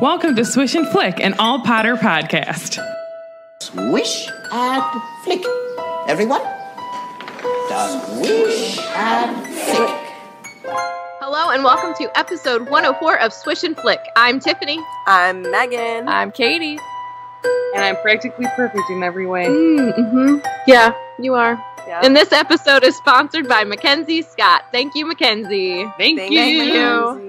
Welcome to Swish and Flick, an all Potter podcast. Swish and flick. Everyone? Swish and flick. Hello and welcome to episode 104 of Swish and Flick. I'm Tiffany. I'm Megan. I'm Katie. And I'm practically perfect in every way. Yeah, you are. Yeah. And this episode is sponsored by Mackenzie Scott. Thank you, Mackenzie. Thank you.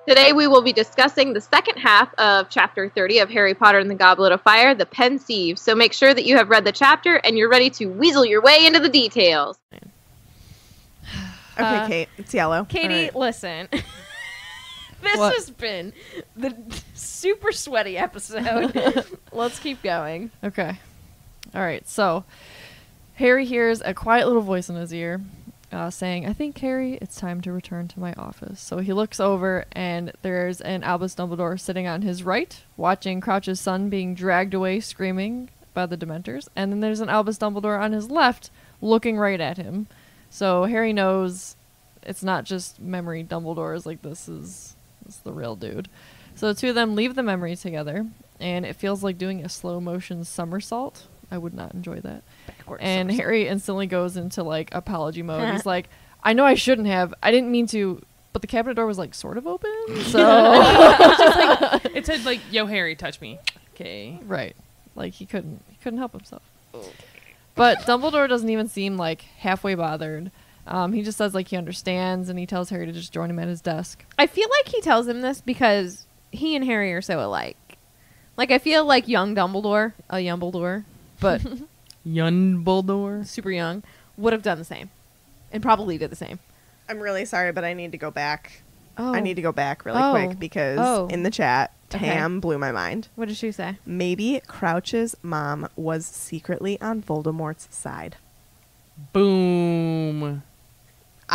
Today we will be discussing the second half of Chapter 30 of Harry Potter and the Goblet of Fire, The Pensieve. So make sure that you have read the chapter and you're ready to weasel your way into the details. Okay, Kate, it's yellow. Katie, All right. listen. This What? has been the super sweaty episode. Let's keep going. Okay. All right. So Harry hears a quiet little voice in his ear saying, "I think, Harry, it's time to return to my office." So he looks over and there's an Albus Dumbledore sitting on his right, watching Crouch's son being dragged away screaming by the Dementors. And then there's an Albus Dumbledore on his left looking right at him. So Harry knows it's not just memory Dumbledores, like this is the real dude. So the two of them leave the memory together, and it feels like doing a slow motion somersault. I would not enjoy that. And Harry instantly goes into like apology mode. He's like, "I know I shouldn't have. I didn't mean to, but the cabinet door was like sort of open." So It said like, "Yo, Harry, touch me." Okay. right, like he couldn't help himself. But Dumbledore doesn't even seem like halfway bothered. He just says like he understands, and he tells Harry to just join him at his desk. I feel like he tells him this because he and Harry are so alike. Like, I feel like young Dumbledore, a Yumbledore, but Yunbledore. super young, would have done the same. And probably did the same. I'm really sorry, but I need to go back. Oh. I need to go back really Oh. quick because in the chat, Okay. Tam blew my mind. What did she say? Maybe Crouch's mom was secretly on Voldemort's side. Boom.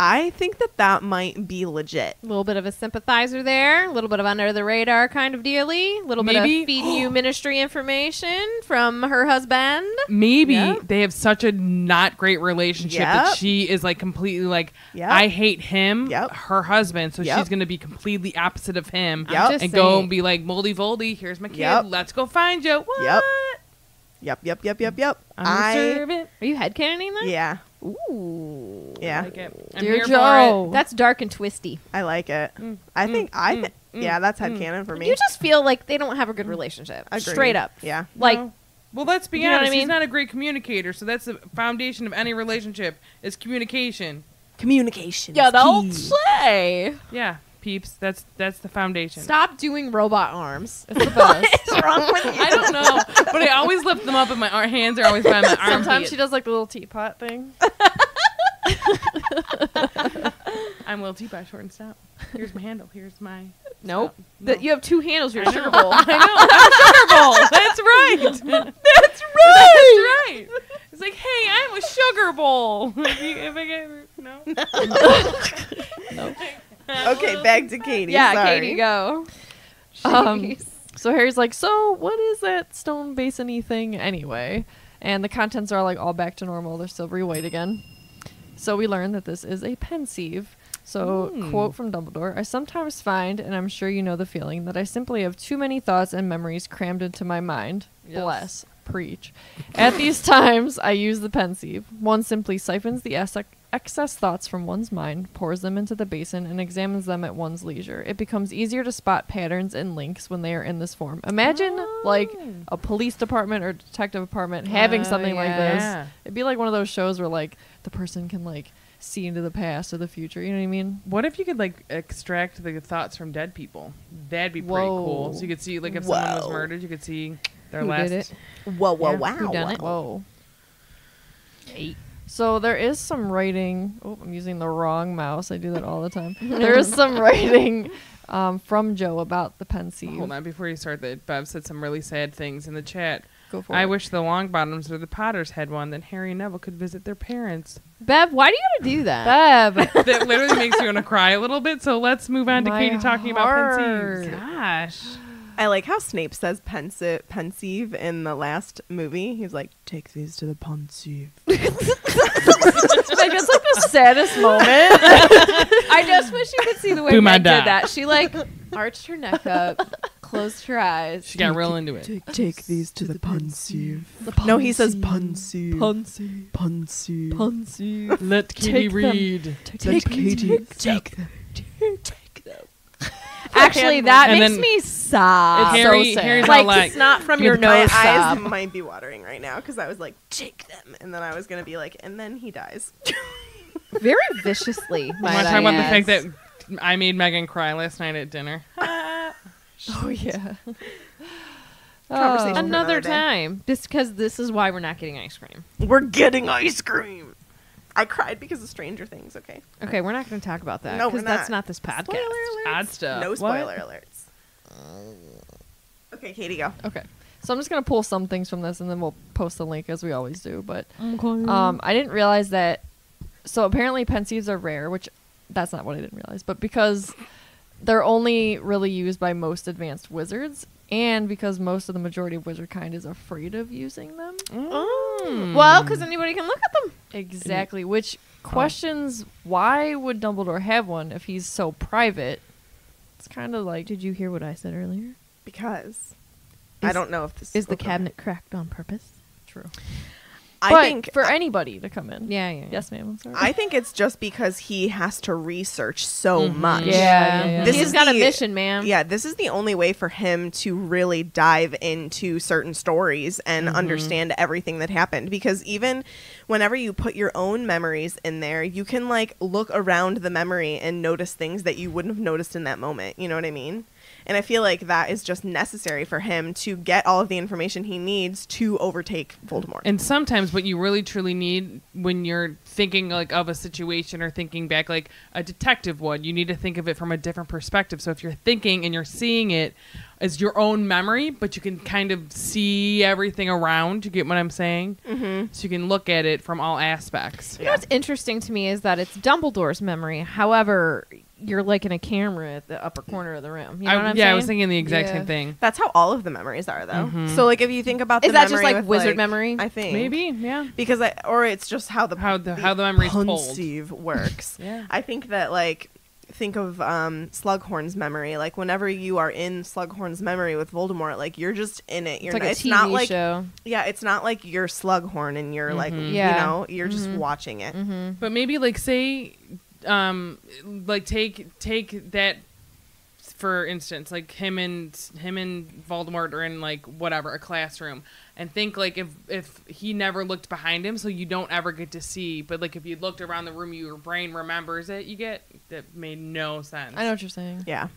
I think that might be legit. A little bit of a sympathizer there. A little bit of under the radar kind of dealy. A little bit Maybe. of feeding you ministry information from her husband. Maybe Yep. they have such a not great relationship that Yep. she is like completely like, Yep. I hate him, Yep. her husband, so Yep. she's going to be completely opposite of him Yep. Just and go saying. and be like, Moldy Voldy, here's my kid, Yep. let's go find you. What? Yep. I'm a servant. Are you headcanoning that? Yeah. Ooh. Yeah. I like it. I'm Dear here Joe. for That's dark and twisty. I like it. Yeah, that's headcanon for me. You just feel like they don't have a good relationship. Agreed. Straight up. Yeah. it. Like, No. Well, let's be You know what I honest. He's mean? not a great communicator, so that's the foundation of any relationship is communication. Communication. you is don't key. say. Yeah, peeps. That's the foundation. Stop doing robot arms. It's the best. What's wrong with you? I don't know, but I always lift them up, and my hands are always by my armpit. Sometimes she does like the little teapot thing. I'm Lil Teapot, short and stout. Here's my handle. Here's my. Nope. stout. No. You have two handles. You're a I sugar know. bowl. I know. I'm a sugar bowl. That's right. That's right. It's like, hey, I'm a sugar bowl. If I get no. Okay, back to Katie. Yeah, Sorry. Katie, go. Jeez. So Harry's like, "So what is that stone basin-y thing anyway?" And the contents are like all back to normal. They're silvery white again. So we learn that this is a pensieve. So, quote from Dumbledore, "I sometimes find, and I'm sure you know the feeling, that I simply have too many thoughts and memories crammed into my mind." Yes. Bless. Preach. "At these times, I use the pensieve. One simply siphons the excess thoughts from one's mind, pours them into the basin, and examines them at one's leisure. It becomes easier to spot patterns and links when they are in this form." Imagine, like, a police department or detective department having something like this. yeah. It'd be like one of those shows where, like, the person can, like, see into the past or the future. You know what I mean? What if you could like extract the thoughts from dead people? That'd be pretty cool. Whoa. So you could see like if someone was Whoa. murdered, you could see their Who last. did it? Whoa, Yeah. wow. Who done it? Whoa. So there is some writing. Oh, I'm using the wrong mouse. I do that all the time. There is some writing from Joe about the pensieve. Hold on, before you start that, Bev said some really sad things in the chat. Go for I it. wish the Longbottoms or the Potters had one, then Harry and Neville could visit their parents. Bev, why do you gotta do that? Beb. That literally makes you want to cry a little bit, so let's move on to My Katie talking about heart. pensieves. Gosh. I like how Snape says pensieve in the last movie. He's like, take these to the pensieve. Like, it's like the saddest moment. I just wish you could see the way Do my Meg da. did that. She like arched her neck up, closed her eyes. She got real into it. Take these to the pensive. No, he says pensive. Punsy. Pensive. Punsy. Let Katie Take them. read. Let Katie take them. Actually, that And makes then- me sob. It's Harry, so sad. Harry's Like, all like, it's not from give your me the My nose eyes sob. might be watering right now because I was like, take them. And then I was going to be like, and then he dies. Very viciously. I want to talk about the fact that I made Megan cry last night at dinner. Oh yeah. Conversation for another another day. time. Just because this is why we're not getting ice cream. We're getting ice cream. I cried because of Stranger Things, okay? Okay, we're not going to talk about that. No, we're because that's not. not this podcast. Spoiler alerts. Odd stuff. No What? spoiler alerts. Okay, Katie, go. Okay. So I'm just gonna pull some things from this, and then we'll post the link as we always do. But I didn't realize that. So apparently, pensieves are rare, which that's not what I didn't realize. But because they're only really used by most advanced wizards, and because most of the majority of wizard kind is afraid of using them. Well, because anybody can look at them. Exactly. Which questions why would Dumbledore have one if he's so private? It's kind of like. Did you hear what I said earlier? Because I don't know if this Is the okay. cabinet cracked on purpose? True. I But think for anybody to come in. Yeah. Yes, ma'am. I'm sorry. I think it's just because he has to research so much. Yeah. This He's is got a the- mission, man. Yeah, this is the only way for him to really dive into certain stories and understand everything that happened. Because even whenever you put your own memories in there, you can like look around the memory and notice things that you wouldn't have noticed in that moment. You know what I mean? And I feel like that is just necessary for him to get all of the information he needs to overtake Voldemort. And sometimes what you really truly need when you're thinking like of a situation or thinking back like a detective would, you need to think of it from a different perspective. So if you're thinking and you're seeing it as your own memory, but you can kind of see everything around, you get what I'm saying? Mm-hmm. So you can look at it from all aspects. You know what's interesting to me is that it's Dumbledore's memory. However, you're like in a camera at the upper corner of the room. You know what I'm saying? I was thinking the exact Yeah. same thing. That's how all of the memories are, though. So, like, if you think about Is the that just memory like with, wizard memory? I think Maybe, yeah. because or it's just how the memory's told. pensieve works. Yeah. I think that think of Slughorn's memory. Like whenever you are in Slughorn's memory with Voldemort, like you're just in it. You're It's like a it's TV not like show. yeah, it's not like you're Slughorn and you're like Yeah. you know you're just watching it. But maybe like say like take that for instance, like him and Voldemort are in like whatever a classroom, and think like if he never looked behind him, so you don't ever get to see. But like if you looked around the room, your brain remembers it. You get that made no sense. I know what you're saying. Yeah.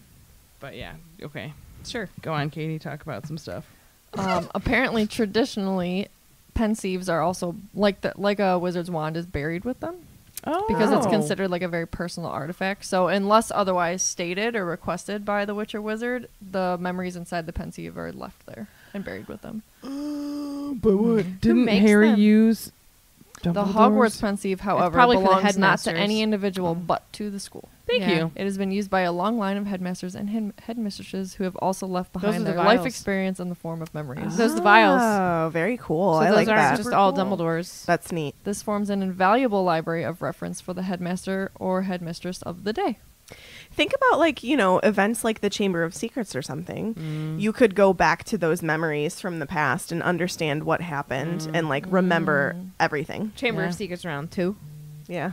But yeah, okay, Sure. go on, Katie. Talk about some stuff. Apparently, traditionally, pensieves are also like a wizard's wand is buried with them. Oh, Because it's considered like a very personal artifact. So unless otherwise stated or requested by the witch or wizard, the memories inside the pensieve are left there and buried with them. But what didn't makes Harry them? use? The Dumbledore's? Hogwarts pensieve, however, probably for the belongs not to headmasters. any individual but to the school. Thank Yeah. you. It has been used by a long line of headmasters and headmistresses who have also left Those behind are the their life vials. experience in the form of memories. Those are the vials. Oh, very cool. So I those like aren't that. just all Super cool. Dumbledore's. That's neat. This forms an invaluable library of reference for the headmaster or headmistress of the day. Think about events like the Chamber of Secrets or something. You could go back to those memories from the past and understand what happened and remember everything. Chamber Yeah. of Secrets round 2. Yeah.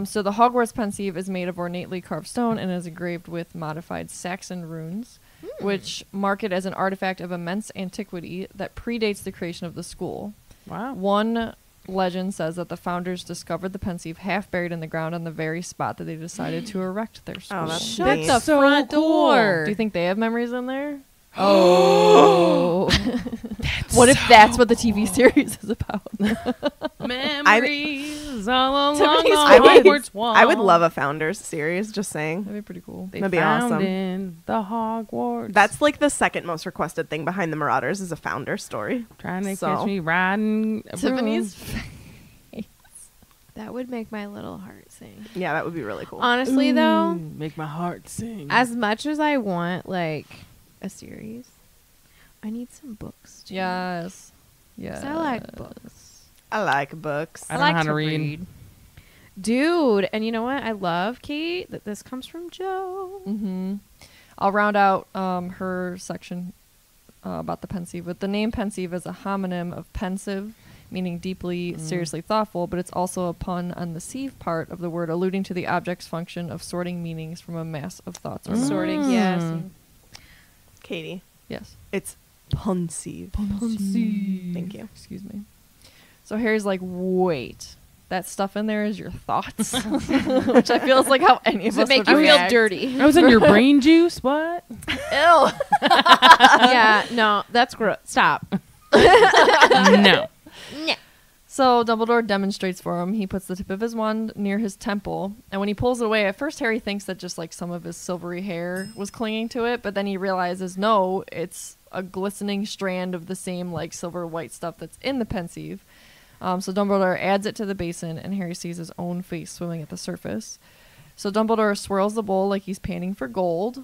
So the Hogwarts pensieve is made of ornately carved stone and is engraved with modified Saxon runes, which mark it as an artifact of immense antiquity that predates the creation of the school. Wow. One legend says that the founders discovered the pensieve half buried in the ground on the very spot that they decided to erect their school. that's Shut neat. the So front cool. door. Do you think they have memories in there? Oh. What if that's what the TV series is about? Memories all along Tiffany's the I would- Hogwarts wall. I would love a Founders series, just saying. That'd be pretty cool. They That'd be found awesome. in the Hogwarts. That's like the second most requested thing behind the Marauders is a Founder story. trying to so- catch me riding. a broom. Tiffany's That would make my little heart sing. Yeah, that would be really cool. Honestly, though, Ooh, make my heart sing. as much as I want, like, a series, I need some books, too. Yes. 'Cause Yeah. I like books. I like books. I don't know like how to read. Dude, and you know what? I love, Kate, that this comes from Joe. Mm-hmm. I'll round out her section about the pensieve with the name pensieve is a homonym of pensive, meaning deeply, seriously thoughtful, but it's also a pun on the sieve part of the word, alluding to the object's function of sorting meanings from a mass of thoughts or Sorting, yes. Katie, Yes. it's pensieve. Thank you. Excuse me. So Harry's like, wait, that stuff in there is your thoughts? Which I feel is like how any of Does us it make would you feel react. dirty? I was in your brain juice. What? Ew. Yeah, no, that's gross. Stop. No. So Dumbledore demonstrates for him. He puts the tip of his wand near his temple, and when he pulls it away, at first Harry thinks that just like some of his silvery hair was clinging to it, but then he realizes no, it's a glistening strand of the same like silver white stuff that's in the pensieve. So Dumbledore adds it to the basin, and Harry sees his own face swimming at the surface. So Dumbledore swirls the bowl like he's panning for gold,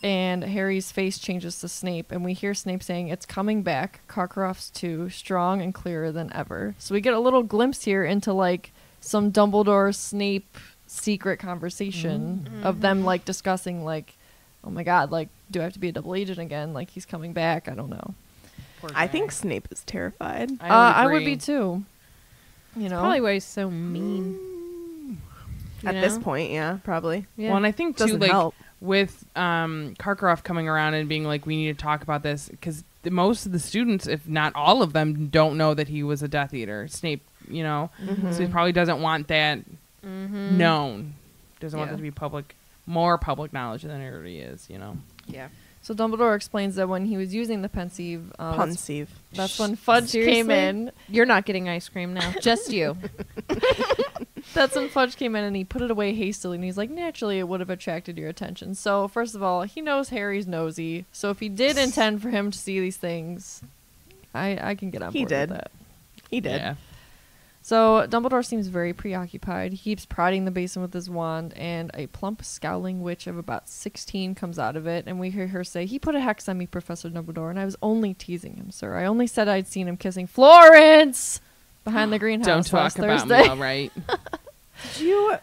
and Harry's face changes to Snape, and we hear Snape saying, "It's coming back, Karkaroff's too, strong and clearer than ever." So we get a little glimpse here into like some Dumbledore-Snape secret conversation of them like discussing like, oh my god, like, do I have to be a double agent again? Like, he's coming back. I don't know. I think Snape is terrified. I would be too. You know, Probably why he's so mean. At You this know? point, yeah, probably. Yeah. Well, and I think too, Doesn't like help. with Karkaroff coming around and being like, we need to talk about this because most of the students, if not all of them, don't know that he was a Death Eater. Snape, you know, so he probably doesn't want that known. Doesn't want Yeah. that to be more public knowledge than it already is. You know. Yeah. so Dumbledore explains that when he was using the pensieve, Pensieve. that's when Fudge Seriously? came in. You're not getting ice cream now. Just you. That's when Fudge came in and he put it away hastily, and he's like, naturally it would have attracted your attention. So first of all, he knows Harry's nosy, so if he did intend for him to see these things, I can get on He board did. with that. He did. Yeah. So Dumbledore seems very preoccupied. He keeps prodding the basin with his wand, and a plump, scowling witch of about 16 comes out of it, and we hear her say, "He put a hex on me, Professor Dumbledore, and I was only teasing him, sir. I only said I'd seen him kissing Florence behind the greenhouse Don't talk last about Thursday." me, all right? Did you?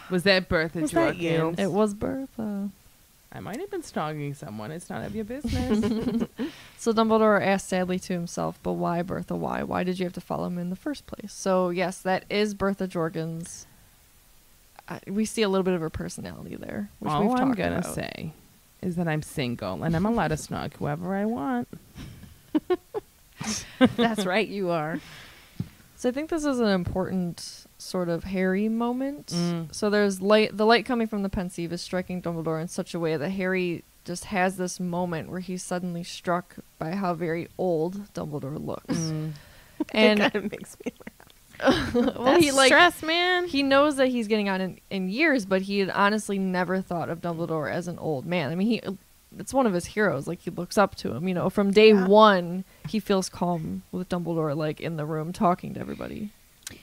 Was that Bertha Was that you? Jorkins? It was Bertha. I might have been stalking someone. It's none of your business. So Dumbledore asked sadly to himself, but why, Bertha, why? Why did you have to follow him in the first place? So, yes, that is Bertha Jorkins. We see a little bit of her personality there, which we've All talked I'm gonna about. say is that I'm single and I'm allowed to snog whoever I want. That's right, you are. So I think this is an important sort of Harry moment. Mm. So there's light. The light coming from the pensieve is striking Dumbledore in such a way that Harry just has this moment where he's suddenly struck by how very old Dumbledore looks. Mm. It And kind of makes me well, That's he like stress, man. he knows that he's getting on in years, but he had honestly never thought of Dumbledore as an old man. I mean, it's one of his heroes. Like, he looks up to him. You know, from day one, he feels calm with Dumbledore, like, in the room talking to everybody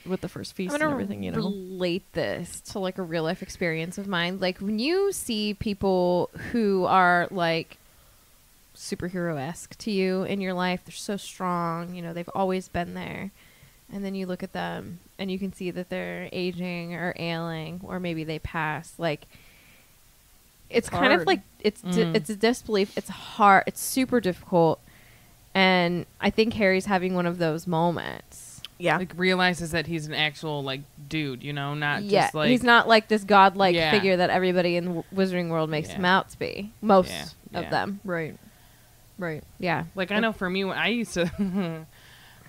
with the first feast I'm and gonna everything, you know. relate this to like a real life experience of mine. Like when you see people who are like superhero-esque to you in your life, they're so strong, you know, they've always been there. And then you look at them and you can see that they're aging or ailing or maybe they pass. Like it's kind of hard. like it's a disbelief. It's hard. It's super difficult. And I think Harry's having one of those moments. Yeah. Like realizes that he's an actual like dude, you know, not Yeah, just like he's not like this godlike Yeah. figure that everybody in the Wizarding World makes Yeah. him out to be. Most Yeah, of yeah. them. Right. Right. Yeah. like I know for me when I used to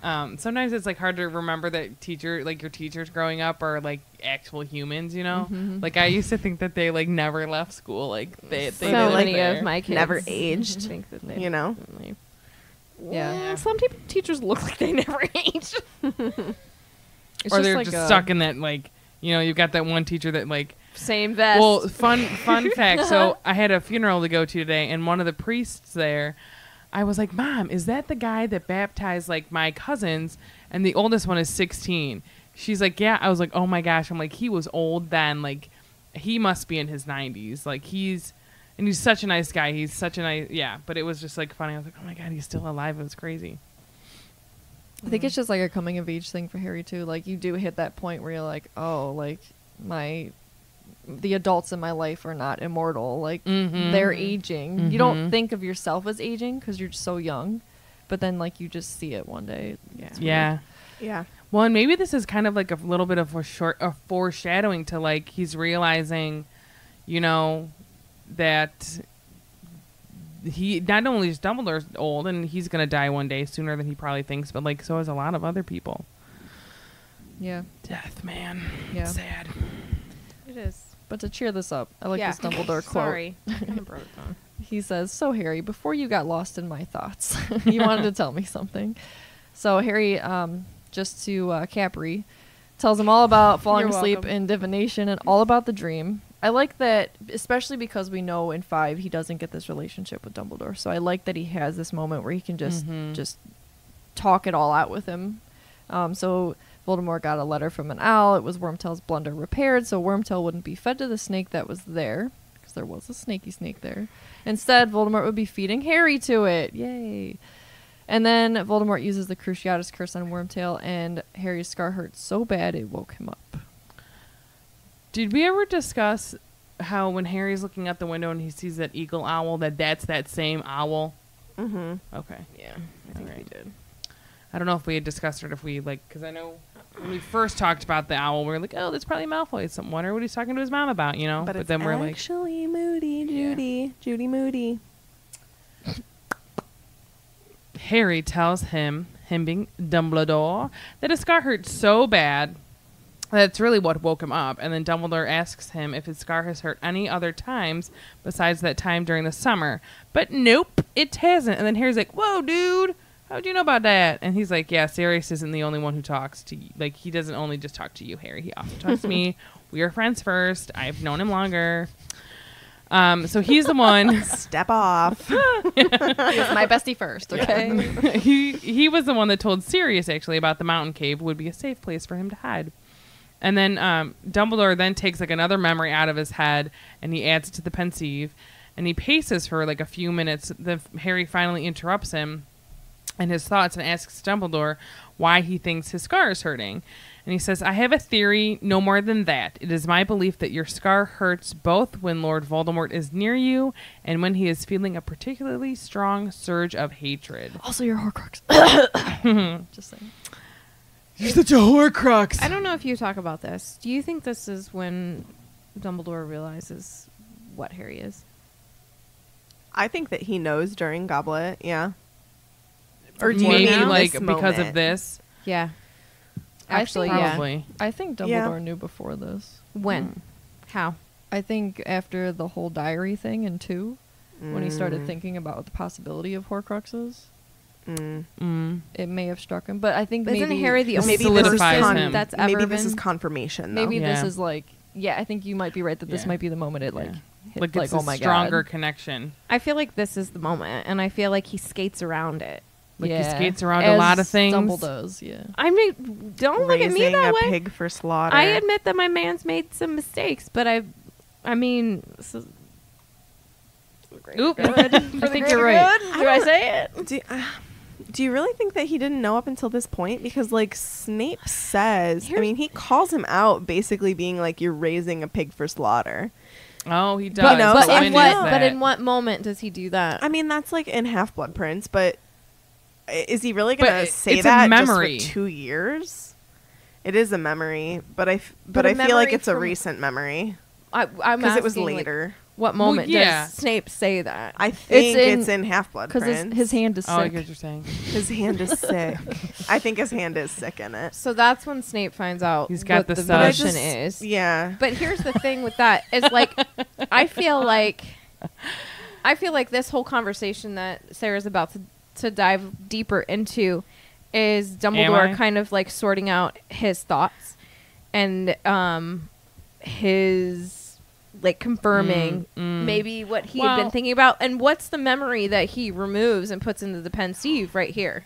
sometimes it's like hard to remember that your teachers growing up are like actual humans, you know? Like I used to think that they like never left school. Like they So lived many there. of my kids Never aged, think that they you know? definitely- Yeah. Well, some teachers look like they never aged. It's or just they're like just a- stuck in that like, you know, you've got that one teacher that like Same vest. well, fun fact. So I had a funeral to go to today, and one of the priests there, I was like, "Mom, is that the guy that baptized like my cousins?" And the oldest one is 16. She's like, "Yeah." I was like, "Oh my gosh!" I'm like, "He was old then. Like, he must be in his 90s. Like he's such a nice guy. He's such a nice But it was just like funny. I was like, "Oh my god, he's still alive." It was crazy. I think it's just like a coming of age thing for Harry too. Like, you do hit that point where you're like, oh, like my the adults in my life are not immortal. Like, Mm-hmm. they're aging. You don't think of yourself as aging because you're just so young. But then, like, you just see it one day. It's weird. Yeah. Yeah. Well, and maybe this is kind of like a little bit of a foreshadowing to, like, he's realizing, you know, that he not only is Dumbledore's old and he's gonna die one day sooner than he probably thinks, but like so is a lot of other people. Yeah. Death, man. Yeah. It's sad. It is. But to cheer this up, I like this Dumbledore quote. Sorry. I kind of broke it down. He says, "So Harry, before you got lost in my thoughts, you wanted to tell me something." So Harry, just to Capri, tells him all about falling You're asleep welcome. in divination and all about the dream. I like that, especially because we know in 5 he doesn't get this relationship with Dumbledore. So I like that he has this moment where he can just talk it all out with him. So Voldemort got a letter from an owl. It was Wormtail's blunder repaired, so Wormtail wouldn't be fed to the snake that was there, because there was a snaky snake there. Instead, Voldemort would be feeding Harry to it. Yay! And then Voldemort uses the Cruciatus curse on Wormtail, and Harry's scar hurt so bad it woke him up. Did we ever discuss how when Harry's looking out the window and he sees that eagle owl, that's that same owl? Mm-hmm. Okay. Yeah, I think we Alright. did. I don't know if we had discussed it, if we, like, because I know when we first talked about the owl, we were like, oh, that's probably Malfoy. I wonder what he's talking to his mom about, you know? But it's then we're like, actually Moody, Judy Moody. Harry tells him being Dumbledore, that his scar hurt so bad that's really what woke him up. And then Dumbledore asks him if his scar has hurt any other times besides that time during the summer. But nope, it hasn't. And then Harry's like, whoa, dude, how'd you know about that? And he's like, yeah, Sirius isn't the only one who talks to you. Like, he doesn't only just talk to you, Harry. He also talks to me. We are friends first. I've known him longer. So he's the one. Step off. He was my bestie first, okay? he was the one that told Sirius, actually, about the mountain cave would be a safe place for him to hide. And then Dumbledore then takes like another memory out of his head and he adds it to the pensieve. And he paces for like a few minutes. Harry finally interrupts him and his thoughts and asks Dumbledore why he thinks his scar is hurting. And he says, I have a theory, no more than that. It is my belief that your scar hurts both when Lord Voldemort is near you and when he is feeling a particularly strong surge of hatred. Also, you're Horcrux. Just saying. You're such a Horcrux. I don't know if you talk about this. Do you think this is when Dumbledore realizes what Harry is? I think that he knows during Goblet, yeah. Or do you Maybe mean like this because of moment? this. Yeah. Actually, Probably. I think Dumbledore Yeah. knew before this. When? How? I think after the whole diary thing in 2, when he started thinking about the possibility of Horcruxes, it may have struck him. But I think Isn't maybe Harry the This only solidifies person him. that's ever Maybe this been? is confirmation, though. maybe this Yeah. is like, yeah, I think you might be right that this Yeah. might be the moment it Yeah. hit, Like like it's oh a my stronger god. connection. I feel like this is the moment, and I feel like he skates around it. Like he Yeah. skates around a As lot of things. Dumble does, yeah. I mean, don't look at me Raising that a way. pig for slaughter. I admit that my man's made some mistakes, but I mean, this is Oop. I think you're right. Did I say it? Do you really think that he didn't know up until this point? Because, like, Snape says, I mean, he calls him out basically being like, you're raising a pig for slaughter. Oh, he does. But- no, But When in is what? that? But in what moment does he do that? I mean, that's like in Half-Blood Prince, but is he really But going to say it's a that memory. just for 2 years? It is a memory, but I a feel like memory it's a from- recent memory I'm because it was asking, like, later. what moment yeah. does Snape say that? I think in- it's in Half-Blood Because Prince. his hand is Oh, I sick. get what you're saying. His hand is sick. I think his hand is sick in it. So that's when Snape finds out He's got what the the sus. vision is. Yeah. But here's the thing with that is like I feel like this whole conversation that Sarah's about to dive deeper into is Dumbledore I? kind of like sorting out his thoughts and his like confirming maybe what he'd Well- been thinking about and what's the memory that he removes and puts into the pensieve right here.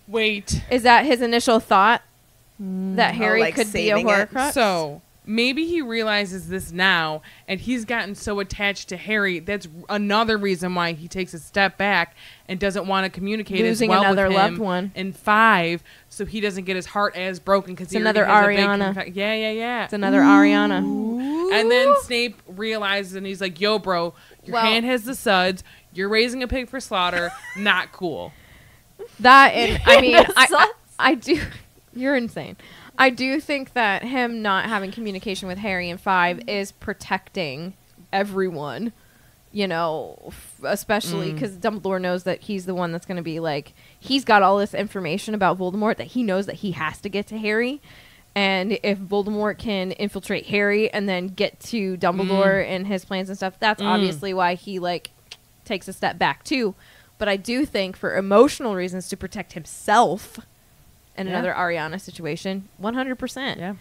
Wait. Is that his initial thought that Harry like could be a saving it? Horcrux? So maybe he realizes this now, and he's gotten so attached to Harry. That's another reason why he takes a step back and doesn't want to communicate Losing as well another with him loved one. in 5, so he doesn't get his heart as broken because It's another Ariana. Yeah. It's another Ariana. And then Snape realizes, and he's like, yo, bro, your hand has the suds. You're raising a pig for slaughter. Not cool. That, and I mean, I do. You're insane. I do think that him not having communication with Harry in 5 is protecting everyone, you know, especially because Dumbledore knows that he's the one that's going to be like, he's got all this information about Voldemort that he knows that he has to get to Harry. And if Voldemort can infiltrate Harry and then get to Dumbledore and his plans and stuff, that's obviously why he, like, takes a step back, too. But I do think for emotional reasons to protect himself in another Ariana situation, 100%. Yeah.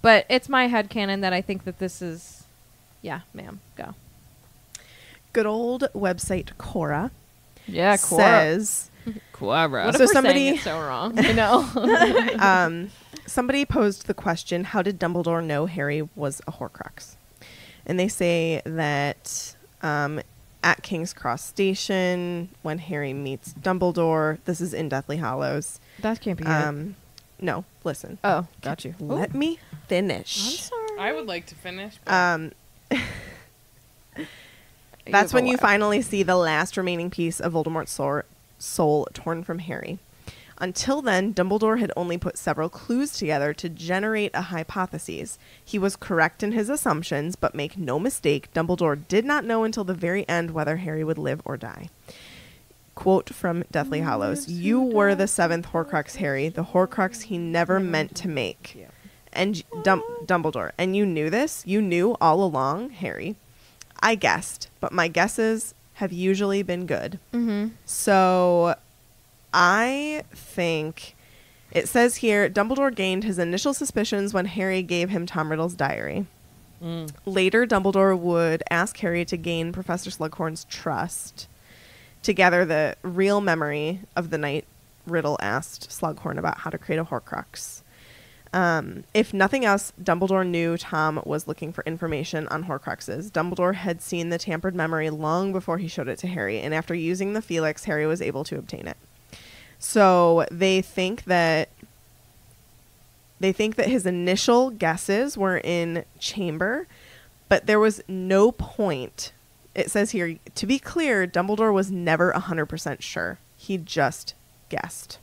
But it's my headcanon that I think that this is... Yeah, ma'am. Go. Good old website Quora Yeah, Cora. says... Quora. What So if we're somebody- saying it so wrong? I know. Somebody posed the question, how did Dumbledore know Harry was a Horcrux? And they say that at King's Cross Station, when Harry meets Dumbledore, this is in Deathly Hallows. That can't be it. No, listen. Oh, got you. Let me finish. sorry. I would like to finish. But That's when you finally see the last remaining piece of Voldemort's soul torn from Harry. Until then, Dumbledore had only put several clues together to generate a hypothesis. He was correct in his assumptions, but make no mistake, Dumbledore did not know until the very end whether Harry would live or die. Quote from Deathly Hallows, "You were the 7th Horcrux, Harry, the Horcrux he never meant to make." And Dumbledore, and you knew this? You knew all along, Harry. I guessed, but my guesses have usually been good. So I think it says here, Dumbledore gained his initial suspicions when Harry gave him Tom Riddle's diary. Later, Dumbledore would ask Harry to gain Professor Slughorn's trust to gather the real memory of the night Riddle asked Slughorn about how to create a Horcrux. If nothing else, Dumbledore knew Tom was looking for information on Horcruxes. Dumbledore had seen the tampered memory long before he showed it to Harry, and after using the Felix, Harry was able to obtain it. So they think that his initial guesses were in chamber, but there was no point. It says here, to be clear, Dumbledore was never 100% sure. He just guessed.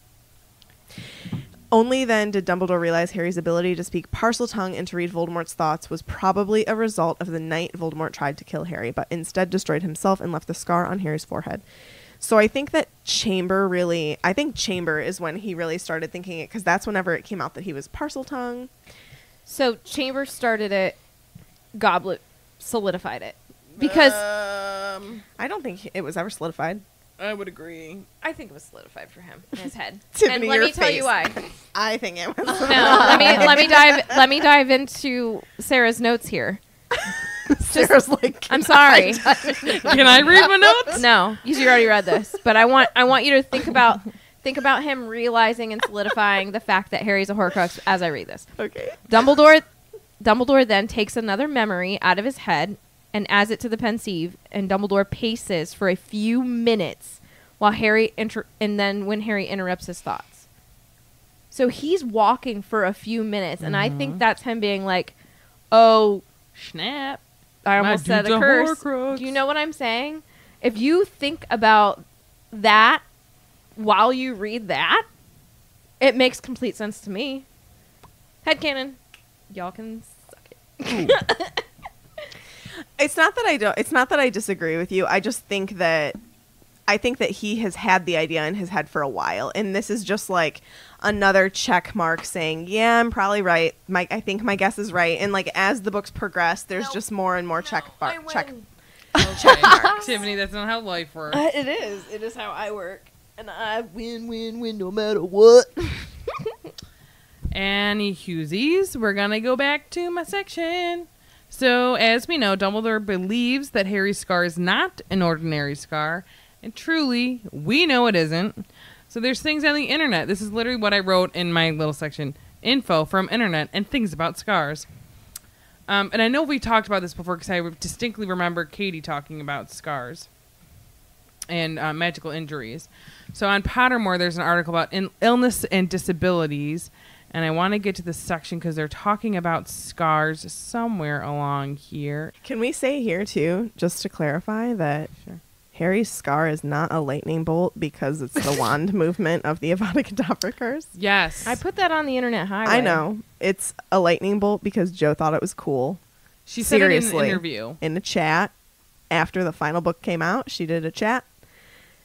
Only then did Dumbledore realize Harry's ability to speak Parseltongue and to read Voldemort's thoughts was probably a result of the night Voldemort tried to kill Harry, but instead destroyed himself and left the scar on Harry's forehead. So I think that Chamber is when he really started thinking it, because that's whenever it came out that he was Parseltongue. So Chamber started it, Goblet solidified it. Because I don't think it was ever solidified. I would agree. I think it was solidified for him in his head. Tiffany, and let your me tell you face. why. I think it was. No, let me dive into Sarah's notes here. Sarah's like, I'm sorry. Can I read my notes? No, you already read this, but I want you to think about him realizing and solidifying the fact that Harry's a Horcrux as I read this. Okay. Dumbledore then takes another memory out of his head and adds it to the pensieve, and Dumbledore paces for a few minutes while and then when Harry interrupts his thoughts. So he's walking for a few minutes, and I think that's him being like, "Oh, snap. I almost said a curse." Horcrux. Do you know what I'm saying? If you think about that while you read that, it makes complete sense to me. Headcanon. Y'all can suck it. It's not that I disagree with you. I just think that he has had the idea in his head for a while, and this is just like another check mark saying, yeah, I'm probably right. I think my guess is right. And like as the books progress, there's just more and more check marks. Tiffany, that's not how life works. It is. It is how I work. And I win no matter what. Any Hughesies, we're going to go back to my section. So, as we know, Dumbledore believes that Harry's scar is not an ordinary scar. And truly, we know it isn't. So there's things on the internet. This is literally what I wrote in my little section. Info from internet and things about scars. And I know we talked about this before because I distinctly remember Katie talking about scars and magical injuries. So on Pottermore, there's an article about illness and disabilities. And I want to get to this section because they're talking about scars somewhere along here. Can we say here, too, just to clarify, that Sure. Harry's scar is not a lightning bolt because it's the wand movement of the Avada Kedavra curse? Yes. I put that on the internet highway. I know. It's a lightning bolt because Joe thought it was cool. She said it in an Seriously. interview. In the chat, after the final book came out, she did a chat,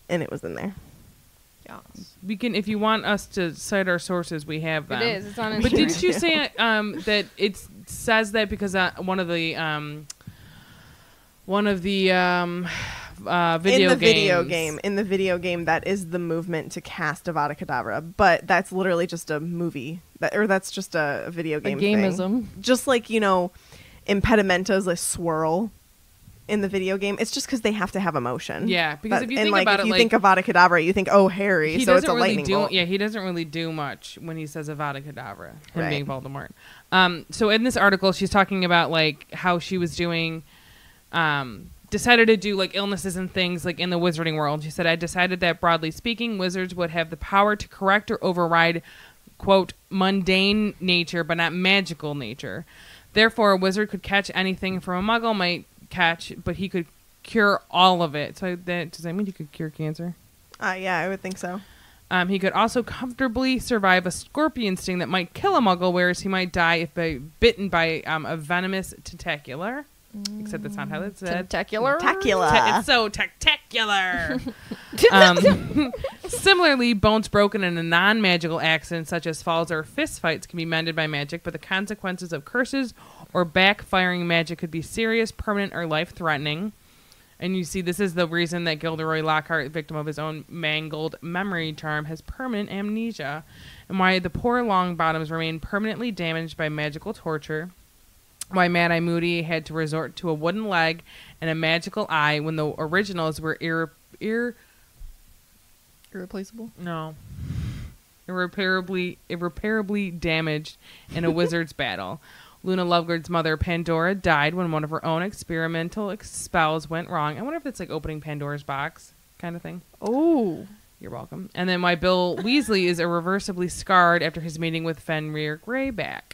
and it was in there. We can, if you want us to cite our sources, we have them. It is. It's on Instagram. But didn't you say that it says that because one of the In the video game, that is the movement to cast Avada Kedavra, but that's literally just a movie, that's just a video game thing. gameism. Just like, Impedimenta is a swirl in the video game. It's just because they have to have emotion. Yeah, because if you think like, about if it, you like, think Avada Kedavra, you think, oh, Harry, he so it's doesn't a really lightning do. bolt. Yeah, he doesn't really do much when he says Avada Kedavra, him Right. being Voldemort. So in this article, she's talking about like how she was doing, decided to do like illnesses and things like in the wizarding world. She said, I decided that broadly speaking, wizards would have the power to correct or override, quote, mundane nature, but not magical nature. Therefore, a wizard could catch anything from a muggle might catch, but he could cure all of it. So does that mean he could cure cancer? Yeah, I would think so. He could also comfortably survive a scorpion sting that might kill a muggle, whereas he might die if bitten by a venomous tentacular. Except that's not how that's said. Tentacular. It's so spectacular. Similarly, bones broken in a non-magical accident, such as falls or fistfights, can be mended by magic, but the consequences of curses or backfiring magic could be serious, permanent, or life-threatening. And you see, this is the reason that Gilderoy Lockhart, victim of his own mangled memory charm, has permanent amnesia, and why the poor Longbottoms remain permanently damaged by magical torture. Why Mad-Eye Moody had to resort to a wooden leg and a magical eye when the originals were irreparably damaged in a wizard's battle. Luna Lovegood's mother, Pandora, died when one of her own experimental spells went wrong. I wonder if it's like opening Pandora's box kind of thing. Oh. You're welcome. And then why Bill Weasley is irreversibly scarred after his meeting with Fenrir Greyback.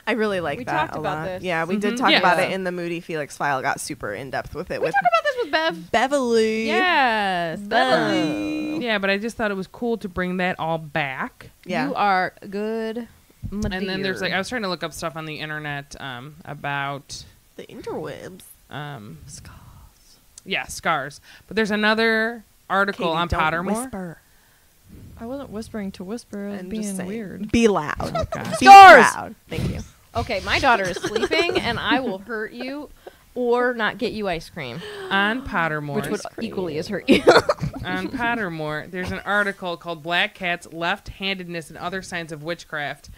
I really like We that talked a about lot. this. Yeah, we did talk Yeah. about it in the Moody Felix file. Got super in depth with it. We with talked about this with Bev. Beverly. Yes. Beverly. Yeah, but I just thought it was cool to bring that all back. Yeah. You are good. And then there's like, I was trying to look up stuff on the internet about the interwebs. Scars. But there's another article Katie, on don't Pottermore. whisper. I wasn't whispering to whisper. I was I'm just being saying. weird. Be loud. Okay. Be Scars! proud. Thank you. Okay, my daughter is sleeping, and I will hurt you or not get you ice cream, On Pottermore. which would equally as hurt you. On Pottermore, there's an article called Black Cat's Left-Handedness and Other Signs of Witchcraft,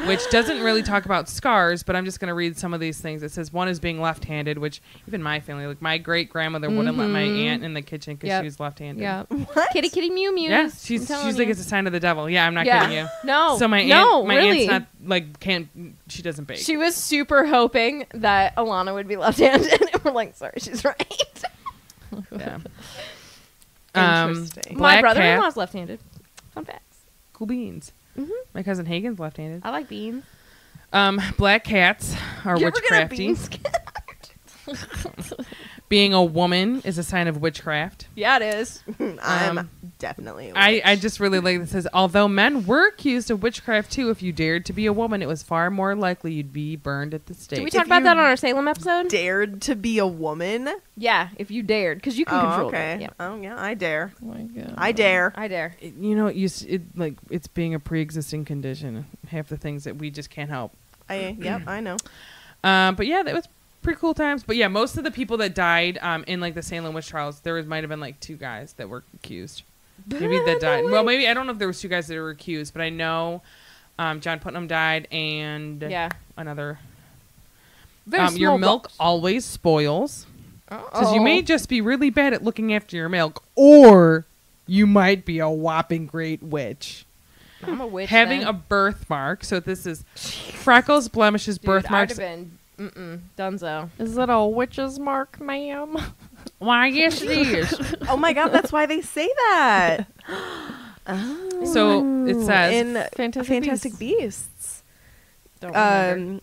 which doesn't really talk about scars, but I'm just going to read some of these things. It says one is being left-handed, which even my family, like my great-grandmother wouldn't let my aunt in the kitchen because she was left-handed. Yeah. What? Kitty, kitty, mew, mew. Yeah, she's like, it's a sign of the devil. Yeah, I'm not Yeah. kidding you. No. So my really. aunt's not, like, she doesn't bake. She was super hoping that Alana would be left-handed, and we're like, sorry, she's right. Yeah. Interesting. My Black brother-in-law's cat, left-handed. Fun facts. cool beans. Mhm. My cousin Hagen's left-handed. I like beans. Black cats are You ever get a witchcrafty. bean skin? Being a woman is a sign of witchcraft. Yeah, it is. I'm definitely. A I just really like this. Says, although men were accused of witchcraft too, if you dared to be a woman, it was far more likely you'd be burned at the stake. Did we talk about you that on our Salem episode? dared to be a woman. Yeah, if you dared, because you can control okay. it. Yeah. Oh yeah, I dare. Oh my god. I dare. I dare. It's being a pre-existing condition. Half the things that we just can't help. Yep, I know. But yeah, that was pretty cool times. But yeah, most of the people that died in like the Salem witch trials, might have been like 2 guys that were accused. Maybe that died. Well, maybe I don't know if there was 2 guys that were accused, but I know John Putnam died and Yeah. another. Very Your small milk box. always spoils. Oh. Says you may just be really bad at looking after your milk, or you might be a whopping great witch. I'm a witch. Having then. a birthmark. So this is freckles, blemishes, Dude, I'd birthmarks. have been dunzo. Is that a witch's mark, ma'am? Why, yes, it is. Oh my god, that's why they say that. So it says in Fantastic Beasts. Don't remember.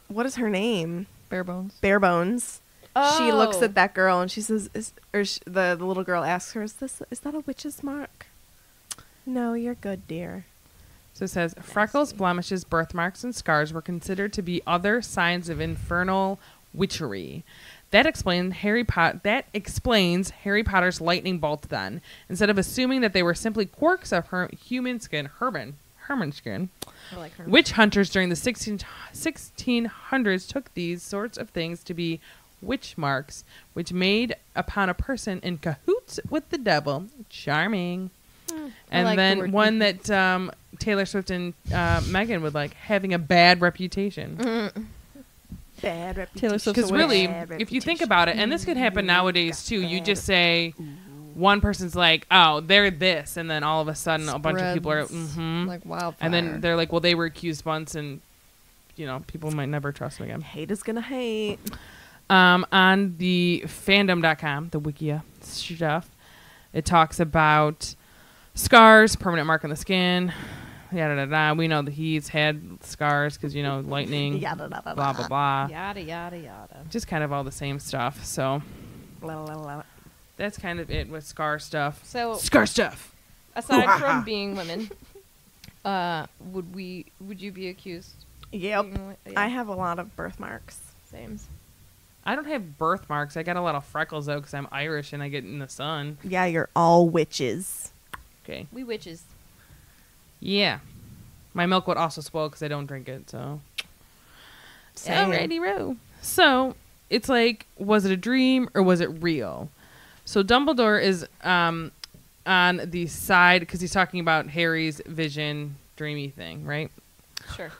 What is her name? Bare bones. Bare Bones. She looks Oh. at that girl and she says, the little girl asks her, "Is that a witch's mark?" No, you're good, dear. So it says freckles, blemishes, birthmarks, and scars were considered to be other signs of infernal witchery. That explains Harry Potter's lightning bolt. Then, instead of assuming that they were simply quirks of human skin, Herman skin, I like her. witch hunters during the 1600s took these sorts of things to be witch marks, which made upon a person in cahoots with the devil. Charming. And like the then word one that Taylor Swift and Megan would like, having a bad reputation. Bad reputation. Taylor Swift's Because a witch. really, Bad if you think reputation. about it, and this could happen nowadays too, you just say one person's like, oh, they're this, and then all of a sudden a bunch of people are, Spreads like wildfire. and then they're like, well, they were accused once, and people might never trust them again. Hate is gonna hate. On the fandom.com, the Wikia stuff, it talks about scars, permanent mark on the skin, yada yada yada. We know that he's had scars because lightning, Yada, yada, blah blah blah. Yada yada yada. Just kind of all the same stuff. So La, la, la. that's kind of it with scar stuff. So Scar stuff. aside from being women, would you be accused? Yep. Yeah. I have a lot of birthmarks. Same. I don't have birthmarks. I got a lot of freckles though because I'm Irish and I get in the sun. Yeah, you're all witches. Okay. We witches. Yeah. My milk would also spoil because I don't drink it. So. Same. Alrighty, row. So it's like, was it a dream or was it real? So Dumbledore is on the side because he's talking about Harry's vision, dreamy thing, right? Sure.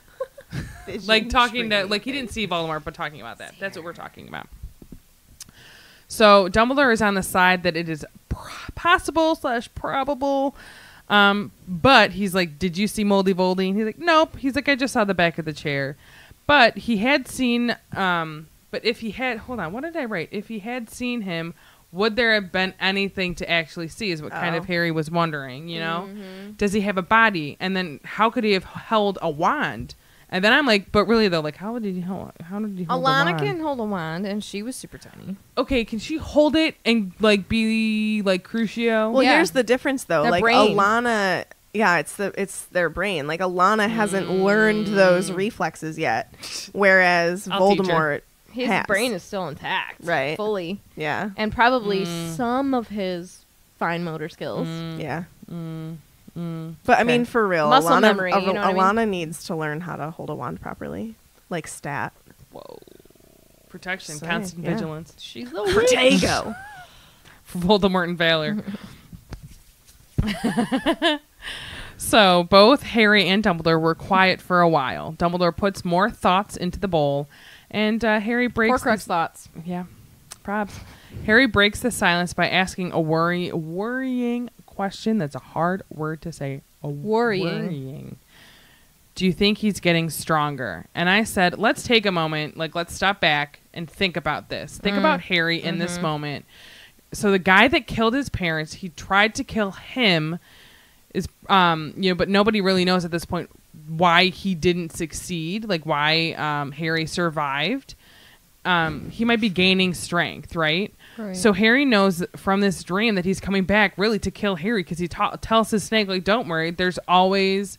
Like talking to, like he didn't see Voldemort, but talking about that. That's what we're talking about. So Dumbledore is on the side that it is possible / probable. But he's like, did you see Moldy Voldy? And he's like, nope. He's like, I just saw the back of the chair. But he had seen, but if he had, hold on, what did I write? If he had seen him, would there have been anything to actually see is what kind of Harry was wondering, Does he have a body? And then how could he have held a wand? And then I'm like, but really though, like, how did he hold Alana a wand? can hold a wand, and she was super tiny. Okay, can she hold it and like be like Crucio? Well, Yeah. here's the difference though. Their Like brain. Alana, yeah, it's their brain. Like Alana hasn't learned those reflexes yet, whereas I'll teach her. Voldemort His has. brain is still intact, Right. Fully, Yeah, and probably some of his fine motor skills. yeah. But I mean, for real, Muscle Alana, memory, you know what I mean? Alana needs to learn how to hold a wand properly, like stat. Whoa. Protection, So, constant yeah. vigilance. She's a Protego. For Voldemort and Valor. So both Harry and Dumbledore were quiet for a while. Dumbledore puts more thoughts into the bowl, and Harry breaks. Horcrux thoughts. Yeah, probs. Harry breaks the silence by asking a worrying question. That's a hard word to say. Worrying. Do you think he's getting stronger? And I said, let's take a moment. Like, let's stop back and think about this. Think about Harry in this moment. So the guy that killed his parents, he tried to kill him. Is but nobody really knows at this point why he didn't succeed. Like why Harry survived. He might be gaining strength, right? Right. So Harry knows from this dream that he's coming back really to kill Harry because he tells his snake, like, don't worry, there's always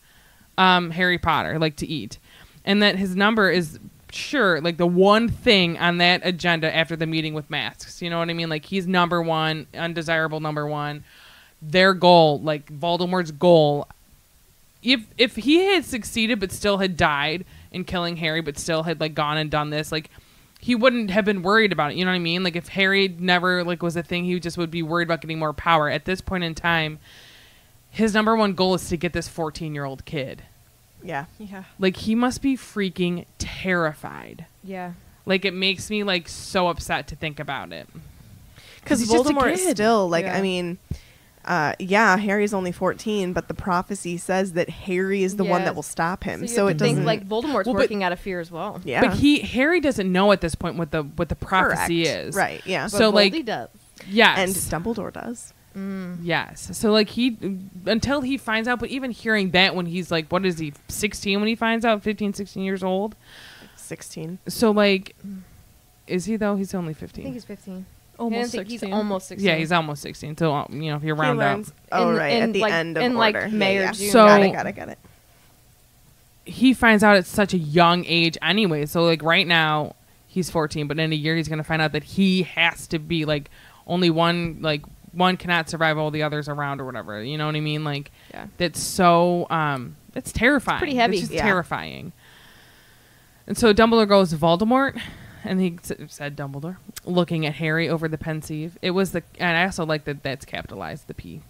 Harry Potter, like, to eat. And that his number is, sure, like, the one thing on that agenda after the meeting with masks. You know what I mean? Like, he's number one, undesirable number one. Their goal, like, Voldemort's goal, if he had succeeded but still had died in killing Harry but still had, like, gone and done this, like, he wouldn't have been worried about it. You know what I mean? Like, if Harry never, like, was a thing, he just would be worried about getting more power. At this point in time, his number one goal is to get this 14-year-old kid. Yeah. Yeah. Like, he must be freaking terrified. Yeah. Like, it makes me, like, so upset to think about it. Because he's just a Voldemort kid. still, like, Yeah. I mean, Harry's only 14, but the prophecy says that Harry is the one Yeah. that will stop him. So, So, you it have to think doesn't. like Voldemort's Well, but- working out of fear as well. yeah. But Harry doesn't know at this point what the prophecy Correct. is. Right. Yeah. But So, like, Voldy does. yes. And Dumbledore does. Yes. So like until he finds out, but even hearing that when he's like, what is he, 16 when he finds out, 15, 16 years old? 16. So like, is he though? He's only 15. I think he's 15. Almost He's 16. almost 16. Yeah, he's almost 16. So, if you round He up. learns, at the end of in order. like May or June. So- got it. He finds out at such a young age anyway. So like right now he's 14, but in a year he's going to find out that he has to be like only one cannot survive all the others around or whatever. You know what I mean? Like Yeah. that's so it's terrifying. It's pretty heavy. It's just Yeah. terrifying. And so Dumbledore goes to Voldemort, and he said Dumbledore looking at Harry over the pensieve. It was and I also like that that's capitalized, the P.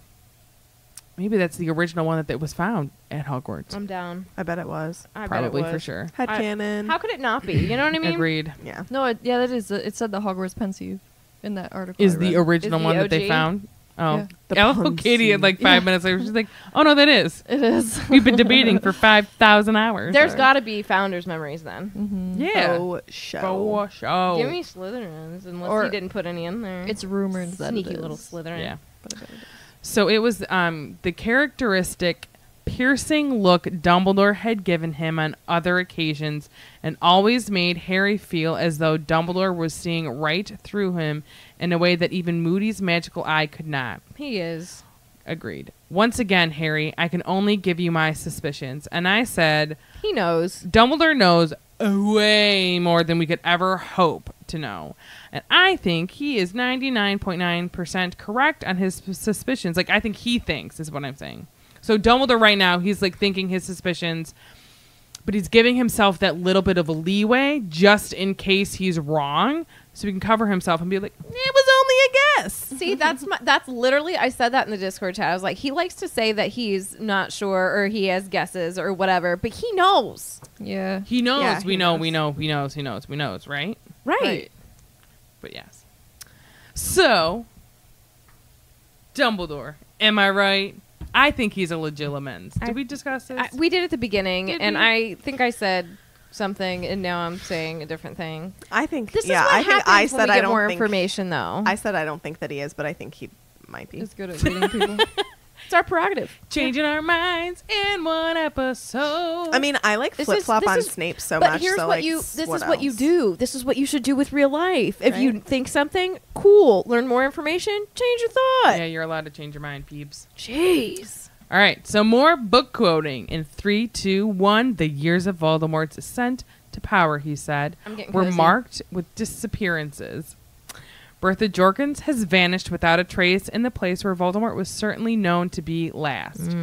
Maybe that's the original one that was found at Hogwarts. I'm down. I bet it was. I Probably bet it for was. sure. Headcanon. How could it not be? You know what I mean? Agreed. Yeah. No, that is. It said the Hogwarts pensieve in that article. Is I the read. original Is the one that they OG? found? Oh, Yeah. The Katie at like Pensieve. 5 minutes later, she's like, "Oh no, that is. It is. We've been debating for 5,000 hours." There's got to be founders' memories then. yeah, Oh, show. for sure. Give me Slytherins, unless Or- you didn't put any in there. It's rumored that sneaky it is. little Slytherin. Yeah. But I bet it is. So it was the characteristic piercing look Dumbledore had given him on other occasions and always made Harry feel as though Dumbledore was seeing right through him in a way that even Moody's magical eye could not. He is. Agreed. Once again, Harry, I can only give you my suspicions. And I said, He knows. Dumbledore knows way more than we could ever hope to know. And I think he is 99.9% correct on his suspicions. Like, I think he thinks, is what I'm saying. So Dumbledore right now, he's like thinking his suspicions, but he's giving himself that little bit of a leeway just in case he's wrong, so he can cover himself and be like, it was only a guess. See, that's literally, I said that in the Discord chat. I was like, he likes to say that he's not sure or he has guesses or whatever, but he knows. Yeah. He knows, Yeah, we he know, knows. he knows, right? Right. But yes. So, Dumbledore, am I right? I think he's a legilimens. Did we discuss this? We did at the beginning, Did and we? I think I said something, and now I'm saying a different thing. I think. This yeah, is what I think happens I when said we I get don't more think. information, though. I said I don't think that he is, but I think he might be. He's good at reading people. It's our prerogative. Changing our minds in one episode. I mean, I like This flip is- flop this on is- Snape so But much. here's so what like, you. This what is what you else? do. This is what you should do with real life. If you Right. think something, cool. Learn more information. Change your thought. yeah, you're allowed to change your mind, peeps. Jeez. All right, so more book quoting in 3, 2, 1. The years of Voldemort's ascent to power, he said, I'm getting were cozy. marked with disappearances. Bertha Jorkins has vanished without a trace in the place where Voldemort was certainly known to be last.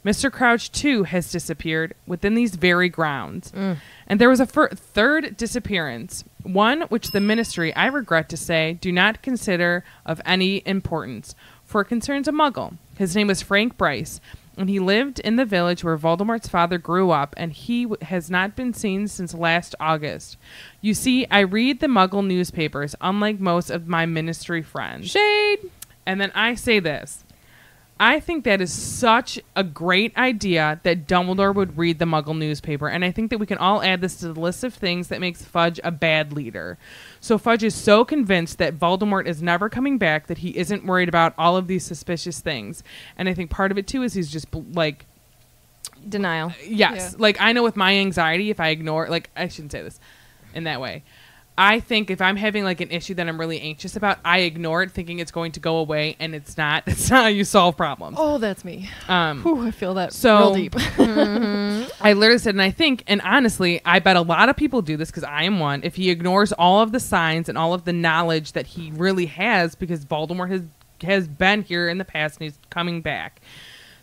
Mr. Crouch, too, has disappeared within these very grounds. And there was a third disappearance, one which the Ministry, I regret to say, do not consider of any importance, for it concerns a Muggle. His name was Frank Bryce, and he lived in the village where Voldemort's father grew up, and he has not been seen since last August. You see, I read the Muggle newspapers, unlike most of my Ministry friends. Shade. And then I say this. I think that is such a great idea that Dumbledore would read the Muggle newspaper. And I think that we can all add this to the list of things that makes Fudge a bad leader. So Fudge is so convinced that Voldemort is never coming back that he isn't worried about all of these suspicious things. And I think part of it, too, is he's just like, Denial. yes. Yeah. Like, I know with my anxiety, if I ignore, like, I shouldn't say this in that way. I think if I'm having like an issue that I'm really anxious about, I ignore it thinking it's going to go away, and it's not. That's not how you solve problems. Oh, that's me. Um, Whew, I feel that so- real deep. I literally said, and I think, and honestly, I bet a lot of people do this because I am one. If he ignores all of the signs and all of the knowledge that he really has, because Voldemort has been here in the past and he's coming back.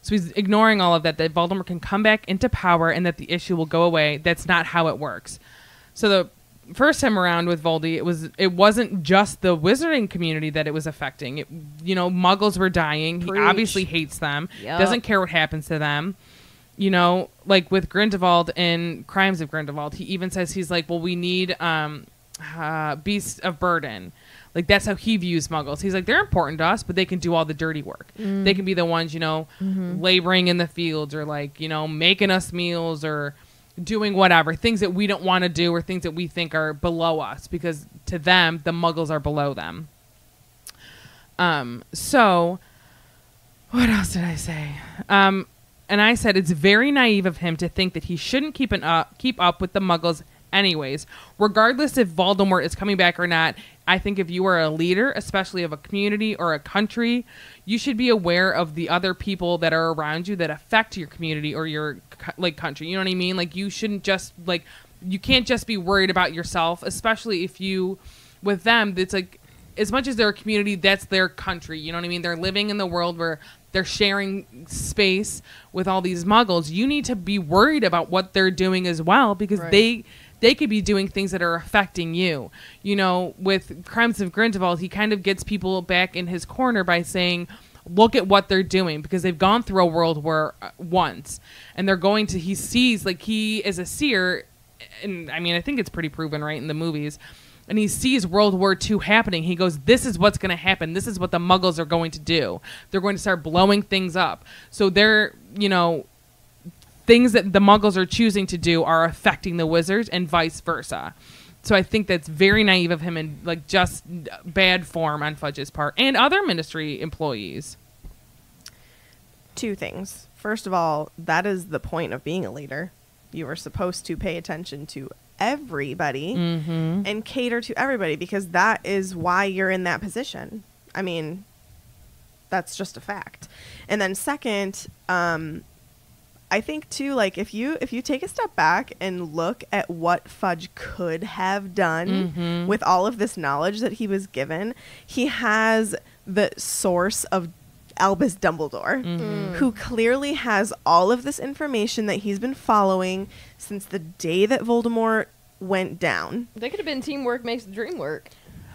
So he's ignoring all of that Voldemort can come back into power and that the issue will go away. That's not how it works. So the first time around with Voldy, it wasn't just the wizarding community that it was affecting. Muggles were dying. Preach. He obviously hates them. Yep. Doesn't care what happens to them. Like with Grindelwald in Crimes of Grindelwald, he even says he's like, well, we need beasts of burden. Like, that's how he views Muggles. He's like, they're important to us, but they can do all the dirty work. They can be the ones, laboring in the fields or like, making us meals or doing whatever, things that we don't want to do or things that we think are below us, because to them, the Muggles are below them. So What else did I say? And I said it's very naive of him to think that he shouldn't keep up with the Muggles anyways, regardless if Voldemort is coming back or not. I think if you are a leader, especially of a community or a country, you should be aware of the other people that are around you that affect your community or your country. You know what I mean? Like, you shouldn't just you can't just be worried about yourself, especially if you, with them, it's like, as much as they're a community, that's their country. You know what I mean? They're living in the world where they're sharing space with all these Muggles. You need to be worried about what they're doing as well, because they could be doing things that are affecting you. You know, with Crimes of Grindelwald, he kind of gets people back in his corner by saying, look at what they're doing, because they've gone through a world war once, and they're going to, he sees, like, he is a seer, and I mean, I think it's pretty proven, right, in the movies, and he sees World War II happening. He goes, this is what's going to happen. This is what the Muggles are going to do. They're going to start blowing things up. So they're, you know, things that the Muggles are choosing to do are affecting the wizards and vice versa. So I think that's very naive of him and, like, just bad form on Fudge's part and other Ministry employees. 2 things. First of all, that is the point of being a leader. You are supposed to pay attention to everybody and cater to everybody, because that is why you're in that position. I mean, that's just a fact. And then second, I think too, like, if you take a step back and look at what Fudge could have done with all of this knowledge that he was given, he has the source of Albus Dumbledore, who clearly has all of this information that he's been following since the day that Voldemort went down. They could have been teamwork makes the dream work.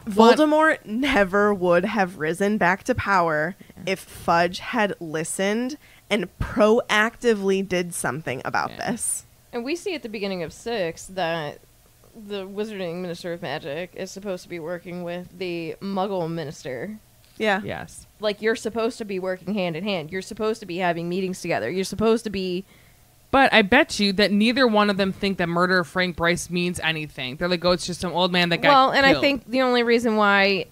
Voldemort never would have risen back to power if Fudge had listened and proactively did something about this. And we see at the beginning of 6 that the Wizarding Minister of Magic is supposed to be working with the Muggle Minister. Yeah. Yes. Like, you're supposed to be working hand in hand. You're supposed to be having meetings together. You're supposed to be... But I bet you that neither one of them think that murder of Frank Bryce means anything. They're like, oh, it's just some old man that got Well, and killed. I think the only reason why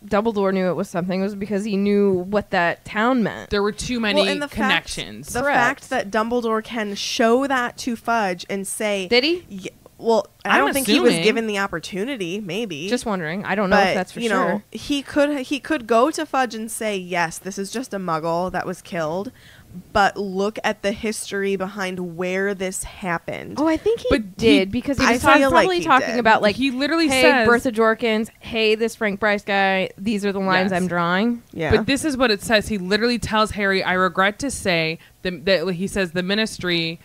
Dumbledore knew it was something was because he knew what that town meant. There were too many and the connections. The Correct. fact that Dumbledore can show that to Fudge and say... Did he? Well, I I'm don't think he was assuming. given the opportunity, maybe. Just wondering. I don't know But, if that's for you sure. know, he could go to Fudge and say, yes, this is just a Muggle that was killed, but look at the history behind where this happened. Oh, I think he But did, because he I was feel like probably he talking did. about, like, He literally hey, says... Bertha Jorkins, hey, this Frank Bryce guy, these are the lines Yes. I'm drawing. Yeah. But this is what it says. He literally tells Harry, I regret to say, that he says the Ministry...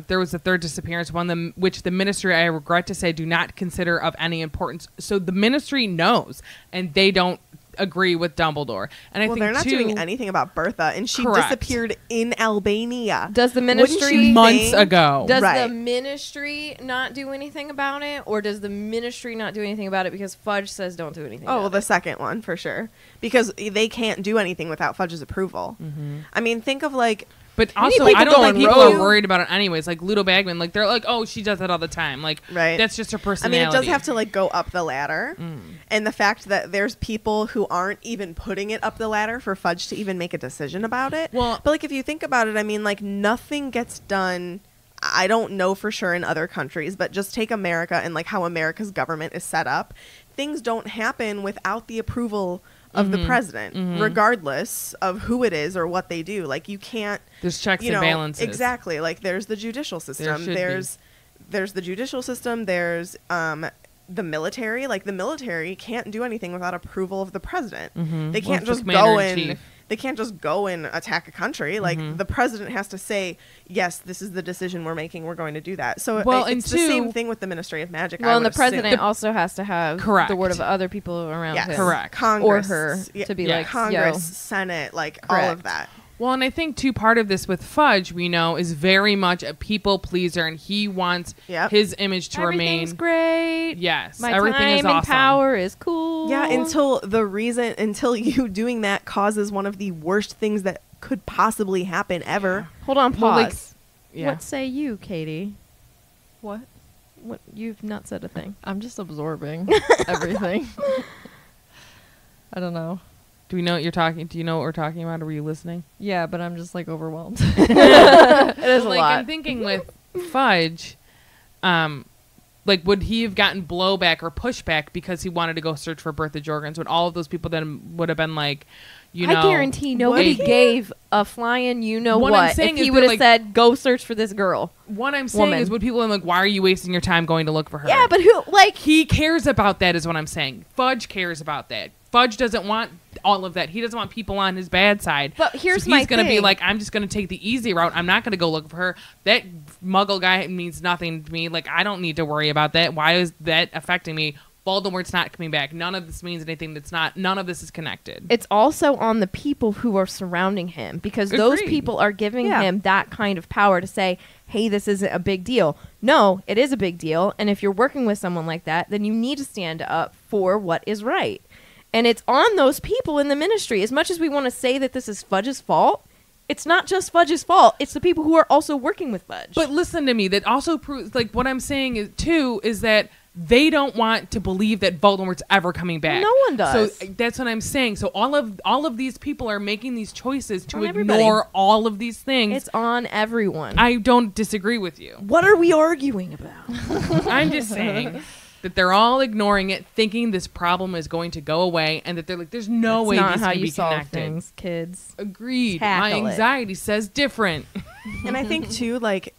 there was a third disappearance, which the Ministry, I regret to say, do not consider of any importance. So the Ministry knows, and they don't agree with Dumbledore. And I well, think they're not too, doing anything about Bertha, and she Correct. disappeared in Albania. Does the Wouldn't Ministry... you months think- ago. Does Right. the Ministry not do anything about it? Or does the Ministry not do anything about it because Fudge says don't do anything Oh, well, about the it? second one, for sure. Because they can't do anything without Fudge's approval. I mean, think of, like... But need also, people I don't think going people rogue. are worried about it anyways. Like Ludo Bagman, like they're like, oh, she does that all the time. Like, Right. that's just her I personality. mean, it does have to, like, go up the ladder. And the fact that there's people who aren't even putting it up the ladder for Fudge to even make a decision about it. Well- but, like, if you think about it, I mean, like, nothing gets done... I don't know for sure in other countries, but just take America and, like, how America's government is set up. Things don't happen without the approval of the president, regardless of who it is or what they do. Like, you can't... There's checks you and know, balances. exactly. Like, there's the judicial system. should be. There's the judicial system. There's the military. Like, the military can't do anything without approval of the president. They can't it's the just go commander-in-chief. and they can't just go and attack a country. Like, the president has to say, yes, this is the decision we're making. We're going to do that. So Well, it's and the same two- thing with the Ministry of Magic. I Well, and would the president assume. also has to have Correct. the word of other people around Yes. him. Correct. Congress, Or her to be Yeah. like, Congress, yo. Senate, like all Correct. of that. Well, and I think too, part of this with Fudge, we know, is very much a people pleaser, and he wants Yep. his image to Everything's remain. great. Yes, My everything time is and awesome. power is cool. Yeah, until you doing that causes one of the worst things that could possibly happen ever. Hold on, pause. Well, like, yeah. What say you, Katie? What? What you've not said a thing. I'm just absorbing everything. I don't know. Do we know what you're talking? Do you know what we're talking about? Or were you listening? Yeah, but I'm just like overwhelmed. It is a Like, lot. I'm thinking with Fudge, like, would he have gotten blowback or pushback because he wanted to go search for Bertha Jorgens? Would all of those people then would have been like, you know, I guarantee nobody Would he? gave a flying What I'm what saying if is he that, would have like- said, go search for this girl. what I'm saying woman. is, would people be like, why are you wasting your time going to look for her? Yeah, but who, like, He cares about that, is what I'm saying. Fudge cares about that. Fudge doesn't want all of that. He doesn't want people on his bad side. But here's so my he's gonna be thing. like, I'm just gonna take the easy route. I'm not gonna go look for her. That Muggle guy means nothing to me. Like, I don't need to worry about that. Why is that affecting me? Voldemort's not coming back. None of this means anything. None of this is connected. it's also on the people who are surrounding him because those Agreed. people are giving Yeah. him that kind of power to say, hey, this isn't a big deal. No, it is a big deal. And if you're working with someone like that, then you need to stand up for what is right. And it's on those people in the ministry. As much as we want to say that this is Fudge's fault, it's not just Fudge's fault. It's the people who are also working with Fudge. But listen to me. That also proves, like, what I'm saying is too is that they don't want to believe that Voldemort's ever coming back. No one does. So that's what I'm saying. So all of these people are making these choices to On ignore everybody. all of these things. it's on everyone. I don't disagree with you. What are we arguing about? I'm just saying that they're all ignoring it, thinking this problem is going to go away, and that they're like, "There's no That's way not these how can you be solve connected." things, kids. Agreed. Tackle My it. anxiety says different. And I think too, like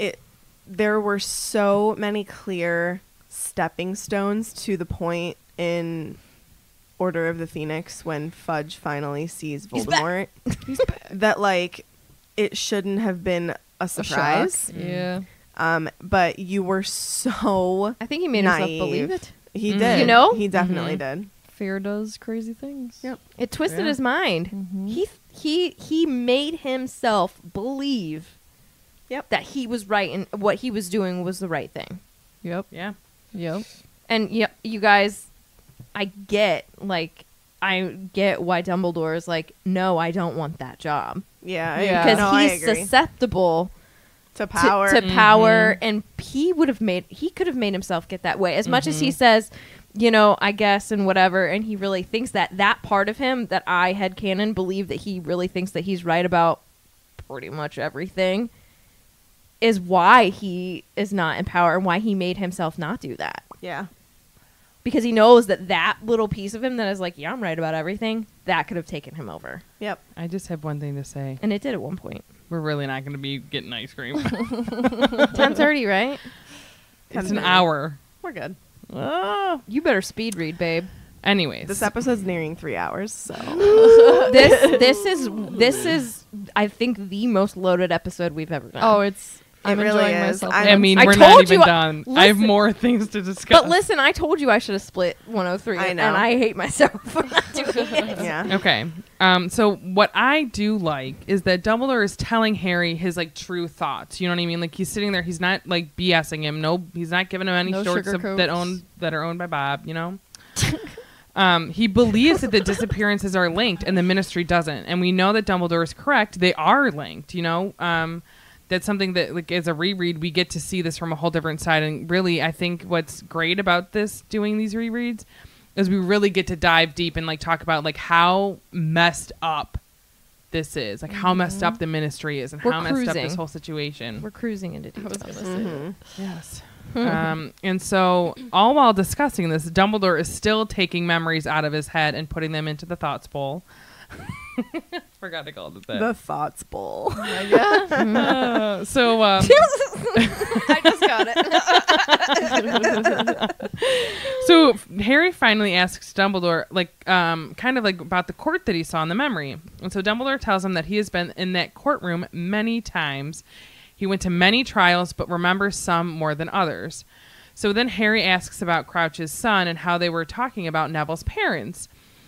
there were so many clear stepping stones to the point in Order of the Phoenix when Fudge finally sees Voldemort that like it shouldn't have been a surprise. Yeah. But you were so I think he made himself naive. believe it. He Mhm. did. You know? He definitely did. Fear does crazy things. Yep. It twisted Yeah. his mind. Mhm. He made himself believe Yep. that he was right and what he was doing was the right thing. Yep. Yeah. Yep. And you guys, I get why Dumbledore is like, no, I don't want that job Yeah. Yeah. because no, I he's agree. susceptible to power. to power, and he could have made himself get that way as much as he says, you know, I guess and whatever, and he really thinks that part of him that I had canon believe that he really thinks that he's right about pretty much everything is why he is not in power and why he made himself not do that. Yeah. Because he knows that little piece of him that is like, yeah, I'm right about everything, that could have taken him over. Yep. I just have one thing to say. And it did at one point. We're really not going to be getting ice cream. 10:30, right? It's an 10:30. hour. We're good. Oh. You better speed read, babe. Anyways, This episode's nearing 3 hours, so This is I think the most loaded episode we've ever done. Oh, I'm really enjoying is. myself. I'm- I mean, I we're not told even you- done. I have listen. more things to discuss. But listen, I told you I should have split 103, I know. and I hate myself for not doing it. yeah. Okay. So what I do like is that Dumbledore is telling Harry his like true thoughts. You know what I mean? Like he's sitting there, he's not like BSing him. No, he's not giving him any No shorts sugarcoats. that are owned by Bob. You know. He believes that the disappearances are linked, and the Ministry doesn't. And we know that Dumbledore is correct; they are linked. You know. That's something that, like, as a reread, we get to see this from a whole different side. And really, I think what's great about doing these rereads, is we really get to dive deep and like talk about like how messed up this is, like how messed up the Ministry is, and We're how messed up this cruising. whole situation. We're cruising into I was details. gonna say that. Yes. And so, all while discussing this, Dumbledore is still taking memories out of his head and putting them into the thoughts bowl. Forgot to call it that. The Thoughts Bowl. I just got it. So Harry finally asks Dumbledore, like, kind of like about the court that he saw in the memory. And so Dumbledore tells him that he has been in that courtroom many times. He went to many trials, but remembers some more than others. So then Harry asks about Crouch's son and how they were talking about Neville's parents.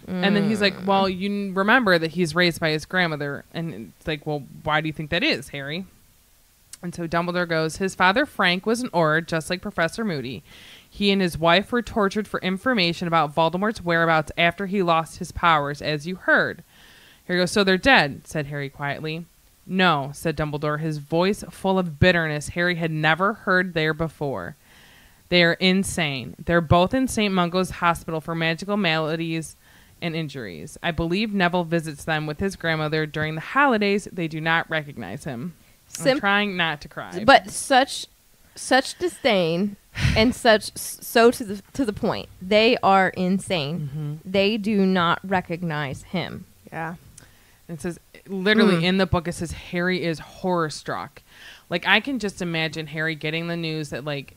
And then he's like, well, you remember that he's raised by his grandmother. And it's like, well, why do you think that is, Harry? And so Dumbledore goes, his father, Frank, was an Auror, just like Professor Moody. He and his wife were tortured for information about Voldemort's whereabouts after he lost his powers, as you heard. Harry goes, so they're dead, said Harry quietly. No, said Dumbledore, his voice full of bitterness Harry had never heard there before. They are insane. They're both in St. Mungo's Hospital for Magical Maladies and injuries. I believe Neville visits them with his grandmother during the holidays. They do not recognize him. I'm trying not to cry. But such disdain and so to the point. They are insane. They do not recognize him. Yeah. It says, literally in the book, it says Harry is horror struck. Like, I can just imagine Harry getting the news that, like,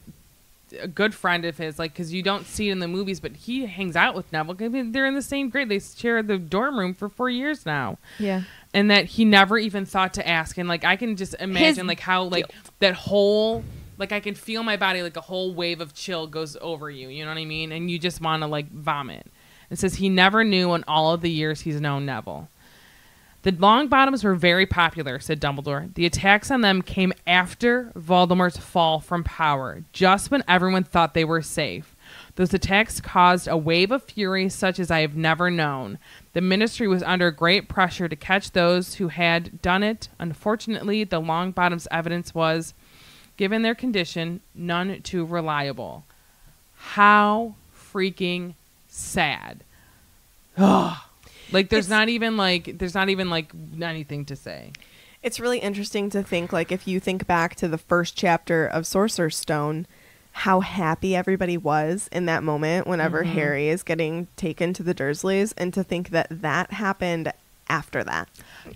a good friend of his, like, because you don't see it in the movies, but he hangs out with Neville. I mean, they're in the same grade. They share the dorm room for 4 years now. Yeah. And that he never even thought to ask. And, like, I can just imagine, like, how, like, that whole, like, I can feel my body, like, a whole wave of chill goes over you. You know what I mean? And you just want to, like, vomit. It says he never knew in all of the years he's known Neville. The Longbottoms were very popular, said Dumbledore. The attacks on them came after Voldemort's fall from power, just when everyone thought they were safe. Those attacks caused a wave of fury such as I have never known. The Ministry was under great pressure to catch those who had done it. Unfortunately, the Longbottoms' evidence was, given their condition, none too reliable. How freaking sad. Ugh. Like, there's not even anything to say. It's really interesting to think, like, if you think back to the first chapter of Sorcerer's Stone, how happy everybody was in that moment whenever Harry is getting taken to the Dursleys, and to think that that happened after that.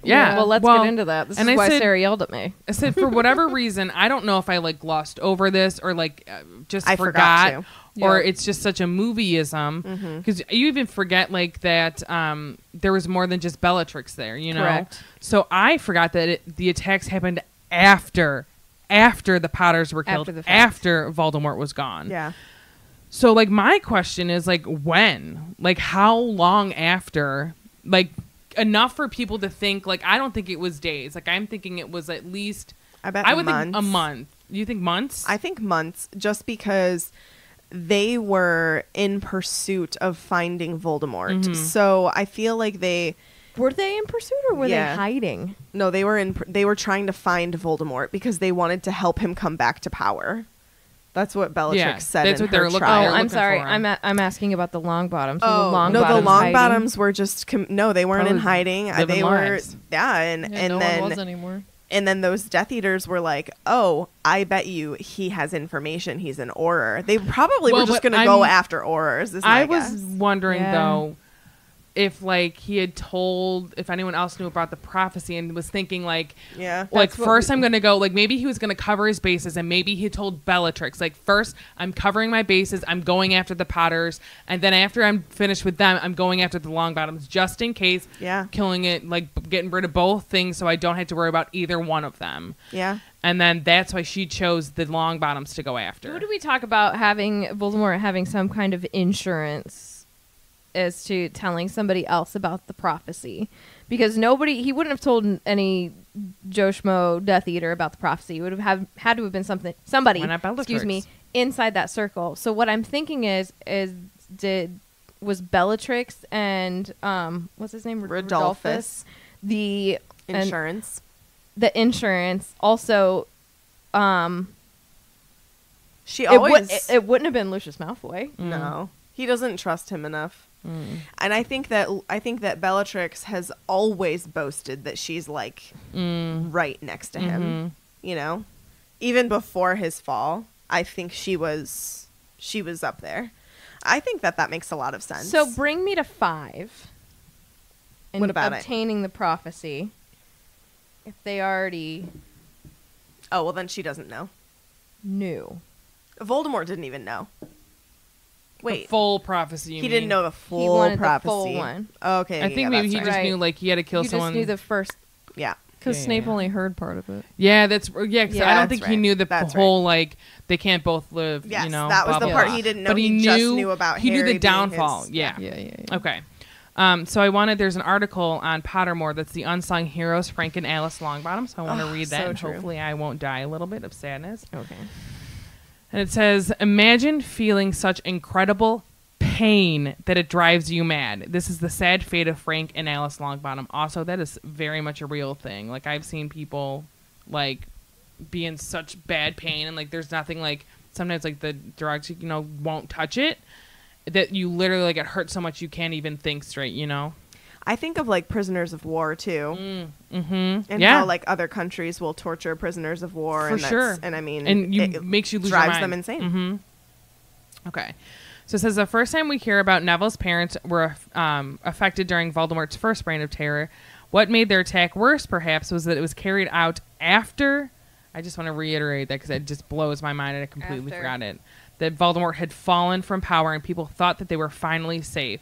Yeah. Well, let's get into that. This is why Sarah yelled at me. I said, for whatever reason, I don't know if I, like, glossed over this or, like, just I forgot to. or Yeah. it's just such a movieism. Because you even forget, like, that there was more than just Bellatrix there, you know? Correct. So I forgot that the attacks happened after the Potters were killed, After the fact. after Voldemort was gone. Yeah. So, like, my question is, like, when? Like, how long after? Like, enough for people to think, like, I don't think it was days. Like, I'm thinking it was at least, I would think a month. You think months? I think months, just because they were in pursuit of finding Voldemort. So I feel like Were they in pursuit or were they hiding? No, they were trying to find Voldemort because they wanted to help him come back to power. That's what Bellatrix said. That's in what they her were looking trial. for. I'm sorry. for him. I'm asking about the Longbottoms. Oh, no, the Longbottoms were just no, they weren't in hiding. living They were lives. and no then one was anymore. and then those Death Eaters were like, "Oh, I bet you he has information. He's an Auror." They probably were just but going to go after Aurors. I was wondering Yeah. though if, like, he had told, if anyone else knew about the prophecy and was thinking, like, Yeah. like, That's what first I'm going to go, like, maybe he was going to cover his bases, and maybe he told Bellatrix, like, first I'm covering my bases, I'm going after the Potters, and then after I'm finished with them, I'm going after the Longbottoms, just in case, killing it, like, getting rid of both things so I don't have to worry about either one of them. Yeah. And then that's why she chose the Longbottoms to go after. Who do we talk about having Voldemort having some kind of insurance as to telling somebody else about the prophecy? Because he wouldn't have told any Joe Schmo Death Eater about the prophecy. It would have had to have been somebody, Why not Bellatrix? inside that circle. So what I'm thinking was Bellatrix and what's his name? Rodolphus. The Insurance. the insurance also. She always It wouldn't have been Lucius Malfoy. no. He doesn't trust him enough. And I think that Bellatrix has always boasted that she's, like, right next to him. You know, even before his fall, I think she was up there. I think that makes a lot of sense. So bring me to 5. In What about it? obtaining the prophecy? If they already oh well, then she doesn't know. knew. Voldemort didn't even know. Wait, The full prophecy. he didn't know the full He wanted prophecy. the full one. Oh, okay, I think maybe he that's just right. knew, like, he had to kill You someone. just knew the first. Yeah. Because Yeah. Snape only heard part of it. Yeah, that's because Yeah, I don't that's think he right. knew the That's whole like they can't both live. Yes, you know, that was blah, the blah, part blah. he didn't know. But He just knew about He knew Harry the being downfall. his- Yeah. Yeah. Okay. So there's an article on Pottermore that's the unsung heroes Frank and Alice Longbottom. So I want to read that. so And true. hopefully I won't die a little bit of sadness. Okay. And it says, imagine feeling such incredible pain that it drives you mad. This is the sad fate of Frank and Alice Longbottom. Also, that is very much a real thing. Like, I've seen people, like, be in such bad pain, and, like, there's nothing, like, sometimes, like, the drugs, won't touch it. that you literally like it hurts so much you can't even think straight, you know? I think of like prisoners of war too, Mm-hmm. and Yeah. how like other countries will torture prisoners of war, For and sure. And I mean, And it makes you lose your drives mind. them insane. Mm-hmm. Okay. So it says the first time we hear about Neville's parents were affected during Voldemort's first reign of terror. What made their attack worse, perhaps, was that it was carried out after. I just want to reiterate that because it just blows my mind and I completely After. forgot it. That Voldemort had fallen from power and people thought that they were finally safe.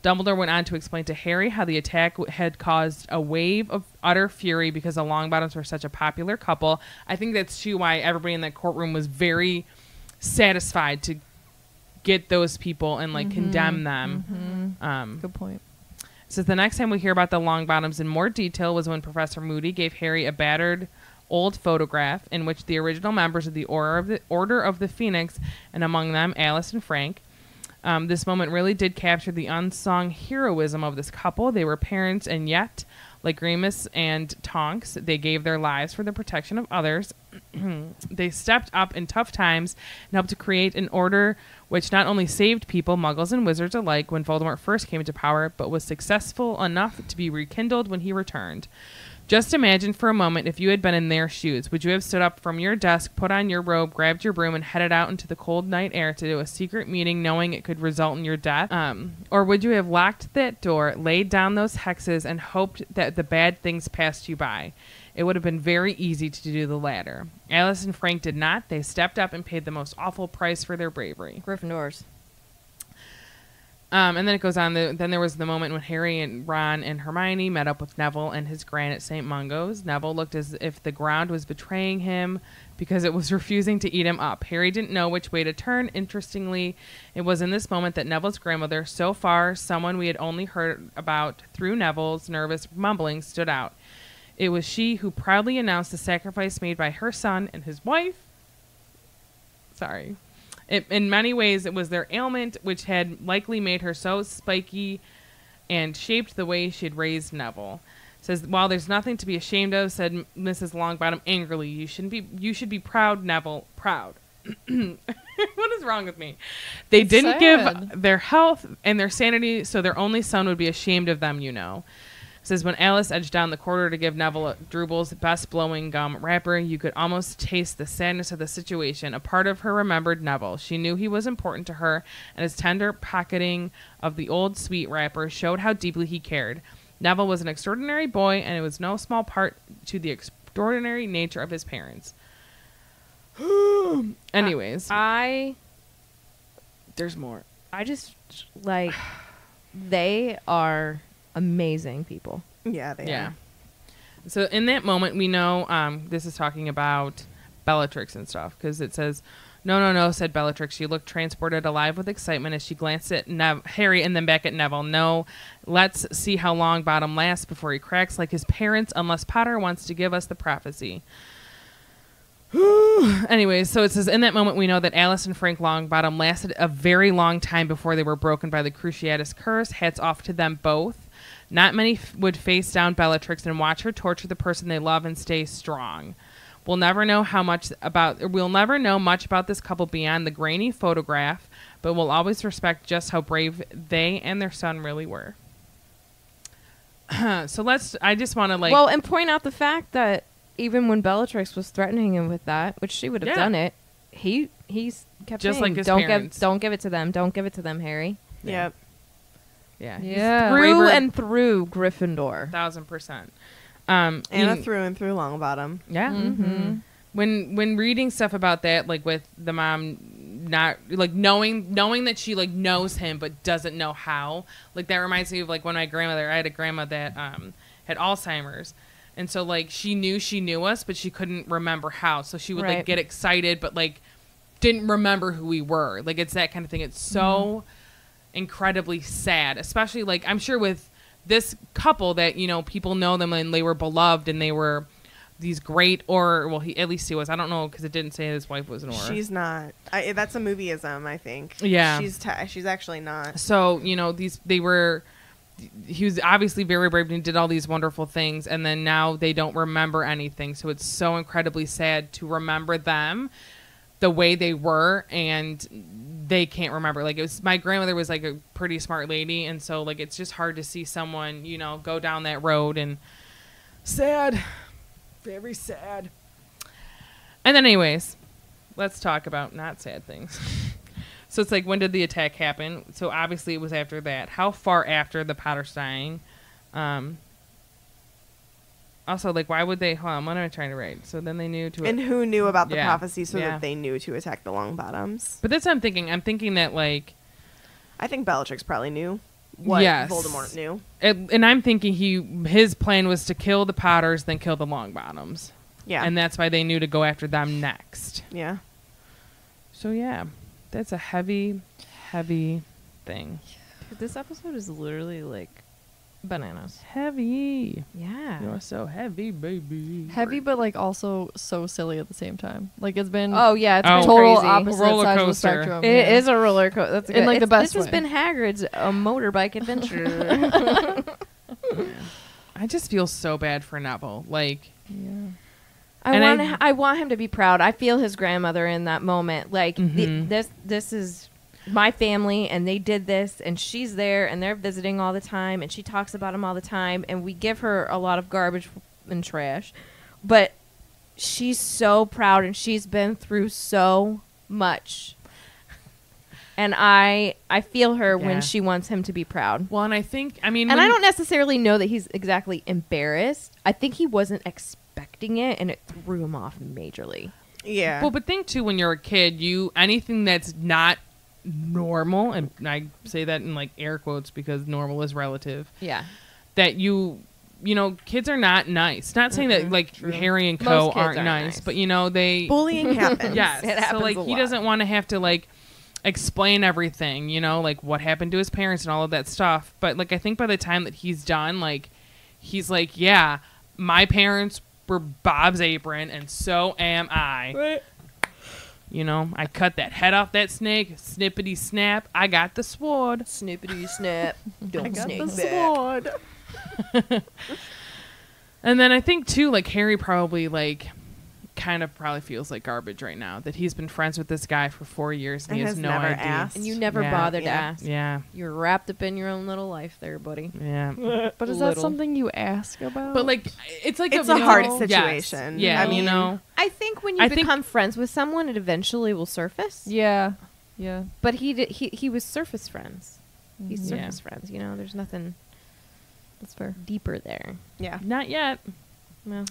Dumbledore went on to explain to Harry how the attack had caused a wave of utter fury because the Longbottoms were such a popular couple. I think that's too why everybody in that courtroom was very satisfied to get those people and like condemn them. Good point. So the next time we hear about the Longbottoms in more detail was when Professor Moody gave Harry a battered old photograph in which the original members of the Order of the Phoenix, and among them Alice and Frank. This moment really did capture the unsung heroism of this couple. They were parents, and yet, like Remus and Tonks, they gave their lives for the protection of others. They stepped up in tough times and helped to create an order which not only saved people, muggles and wizards alike, when Voldemort first came into power, but was successful enough to be rekindled when he returned. Just imagine for a moment if you had been in their shoes. Would you have stood up from your desk, put on your robe, grabbed your broom, and headed out into the cold night air to do a secret meeting knowing it could result in your death? Or would you have locked that door, laid down those hexes, and hoped that the bad things passed you by? It would have been very easy to do the latter. Alice and Frank did not. They stepped up and paid the most awful price for their bravery. Gryffindors. And then it goes on. Then there was the moment when Harry and Ron and Hermione met up with Neville and his gran at St. Mungo's. Neville looked as if the ground was betraying him because it was refusing to eat him up. Harry didn't know which way to turn. Interestingly, it was in this moment that Neville's grandmother, so far someone we had only heard about through Neville's nervous mumbling, stood out. It was she who proudly announced the sacrifice made by her son and his wife. Sorry. In many ways, it was their ailment which had likely made her so spiky and shaped the way she had raised Neville. Says, while there's nothing to be ashamed of, said Mrs. Longbottom angrily, you should be proud, Neville, proud. What is wrong with me? They It's didn't sad. give their health and their sanity, so their only son would be ashamed of them, you know. Says, when Alice edged down the corridor to give Neville Drooble's best blowing gum wrapper, you could almost taste the sadness of the situation. A part of her remembered Neville. She knew he was important to her, and his tender pocketing of the old sweet wrapper showed how deeply he cared. Neville was an extraordinary boy, and it was no small part to the extraordinary nature of his parents. Anyways, there's more. I just like they are amazing people. Yeah, they Yeah. are. So in that moment, we know this is talking about Bellatrix and stuff, because it says, no, said Bellatrix. She looked transported, alive with excitement as she glanced at Harry and then back at Neville. No, let's see how Longbottom lasts before he cracks like his parents, unless Potter wants to give us the prophecy. Anyways, so it says, in that moment, we know that Alice and Frank Longbottom lasted a very long time before they were broken by the Cruciatus curse. Hats off to them both. Not many would face down Bellatrix and watch her torture the person they love and stay strong. We'll never know much about this couple beyond the grainy photograph, but we'll always respect just how brave they and their son really were. So I just want to Well, and point out the fact that even when Bellatrix was threatening him with that, which she would have Yeah. done it, he's kept Just saying, like his don't parents. give it to them, don't give it to them, Harry. Yep. yeah, Yeah. Through braver- and through Gryffindor. 1,000%. Anna through and through Longbottom. Yeah. Mm-hmm. When reading stuff about that, like with the mom not like knowing that she like knows him but doesn't know how, like that reminds me of like when I had a grandma that had Alzheimer's, and so like she knew us but she couldn't remember how, so she would like Right. get excited but like didn't remember who we were. Like it's that kind of thing. It's so incredibly sad, especially like I'm sure with this couple that, you know, people know them and they were beloved and they were these great, or at least he was. I don't know because it didn't say his wife was an Auror. She's not. That's a movieism, I think. Yeah. She's actually not. So, you know, he was obviously very brave and did all these wonderful things, and then now they don't remember anything. So it's so incredibly sad to remember them the way they were, and they can't remember. Like, it was, my grandmother was like a pretty smart lady, and so like it's just hard to see someone, you know, go down that road, and sad, very sad. And then anyways, let's talk about not sad things. So it's like, when did the attack happen? So obviously it was after that. How far after the Potter's dying? Also, like, why would they? Hold on, what am I trying to write? So then they knew to. And who knew about the Yeah. prophecy so Yeah. that they knew to attack the Longbottoms? But that's what I'm thinking. I'm thinking that, like, I think Bellatrix probably knew what Yes. Voldemort knew. and I'm thinking his plan was to kill the Potters, then kill the Longbottoms. Yeah. And that's why they knew to go after them next. Yeah. So yeah, that's a heavy, heavy thing. Dude, this episode is literally like bananas. Heavy. Yeah. You're so heavy, baby. Heavy, but like also so silly at the same time. Like it's been Oh yeah, it's Oh. been total crazy. opposite Roller sides of the coaster. spectrum. It is a roller coaster. That's In, like, the best This has way. been Hagrid's motorbike adventure. I just feel so bad for Neville. Like, Yeah. I want him to be proud. I feel his grandmother in that moment. Like Mhm. this is my family, and they did this, and she's there, and they're visiting all the time, and she talks about him all the time, and we give her a lot of garbage and trash, but she's so proud, and she's been through so much. And I feel her Yeah. when she wants him to be proud. well, and I think, I mean, And when- I don't necessarily know that he's exactly embarrassed. I think he wasn't expecting it, and it threw him off majorly. Yeah. Well, but think too, when you're a kid, anything that's not normal, and I say that in like air quotes because normal is relative, Yeah. that you know, kids are not nice. Not saying that like Harry and Co Most kids aren't aren't nice, nice. but you know, they Bullying happens. yes. It So happens like a he lot. doesn't want to have to like explain everything, you know, like what happened to his parents and all of that stuff. But like I think by the time that he's done, like he's like, yeah, my parents were Bob's apron, and so am I. Right. You know, I cut that head off that snake, snippity snap. I got the sword. Snippity snap. Don't Got snake the back. sword. And then I think too, like Harry probably like kind of probably feels like garbage right now that he's been friends with this guy for 4 years and And he has has no never idea. asked. And you never Yeah. bothered Yeah. to ask. Yeah, You're wrapped up in your own little life there, buddy. yeah. But is that Little. something you ask about? But like, it's like It's a hard yes. situation. Yeah, I you mean, know. I think when you I think- become friends with someone, it eventually will surface. yeah. Yeah. But he was surface friends. He's Yeah. surface friends. You know, there's nothing That's fair. deeper there. Yeah. Not yet. Well,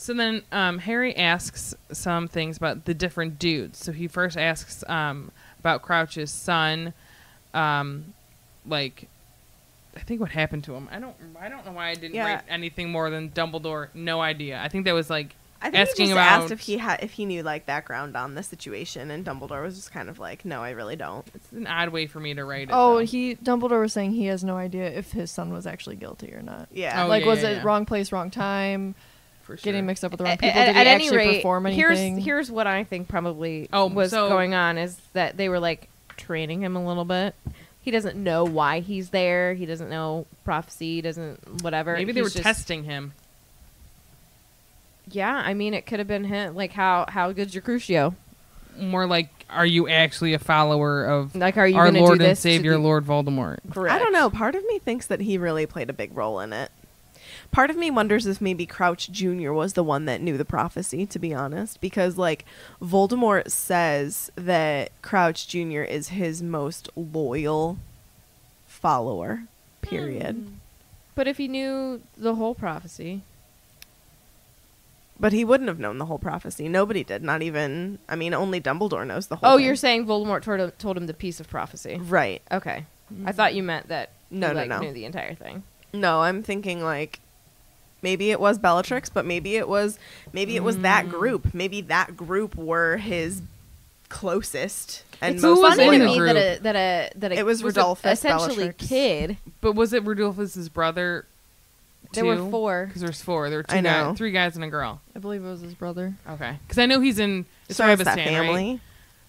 So then Harry asks some things about the different dudes. So he first asks about Crouch's son, like I think what happened to him. I don't know why I didn't Yeah. write anything more than Dumbledore. No idea. I think that was like I think asking he just about asked if he knew like background on the situation, and Dumbledore was just kind of like, "No, I really don't." It's an odd way for me to write it. Oh, though. Dumbledore was saying he has no idea if his son was actually guilty or not. Yeah. Oh, Like, yeah, was yeah, it yeah. wong place, wrong time? for sure. Getting mixed up with the wrong at, people? Did he at any actually rate, perform anything? here's what I think probably Oh, was so- going on is that they were like training him a little bit. He doesn't know why he's there. He doesn't know prophecy. He doesn't whatever. Maybe they were He's just- testing him. Yeah, I mean, it could have been him. Like, how good's your Crucio? More like, are you actually a follower of Like, are you our going to do Lord and this? to Savior, the- Lord Voldemort? Correct. I don't know. Part of me thinks that he really played a big role in it. Part of me wonders if maybe Crouch Jr. was the one that knew the prophecy, to be honest, because like Voldemort says that Crouch Jr. is his most loyal follower. Period. But if he knew the whole prophecy, But he wouldn't have known the whole prophecy. Nobody did. Not even. I mean, only Dumbledore knows the whole. oh, thing. you're saying Voldemort told him the piece of prophecy? right? Okay, I thought you meant that. No, he, no, like, no. Knew the entire thing. No, I'm thinking like maybe it was Bellatrix, but maybe it was that group. Maybe that group were his closest and It's most was funny in to the me group? that a It was a Rodolphus, essentially Bellatrix. kid. But was it Rudolphus's brother? There were 4. Because there's 4. There were I know. 3 guys and a girl. I believe it was his brother. Okay. Because I know he's in so it's that Travistan, family. right?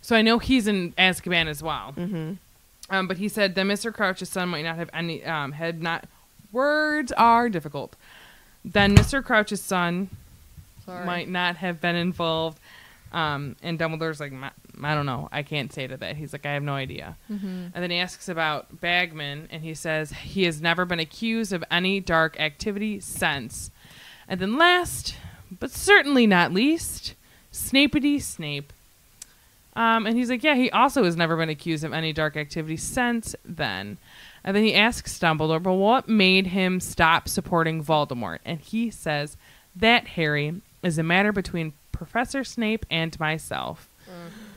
So I know he's in Azkaban as well. Mm-hmm. But he said that Mr. Crouch's son might not have any, had not, words are difficult. Then Mr. Crouch's son Sorry. might not have been involved. And Dumbledore's like, I don't know. I can't say to that. He's like, I have no idea. And then he asks about Bagman, and he says he has never been accused of any dark activity since. And then last, but certainly not least, Snapety Snape. And he's like, yeah, he also has never been accused of any dark activity since then. And then he asks Dumbledore, but what made him stop supporting Voldemort? And he says, that, Harry, is a matter between Professor Snape and myself.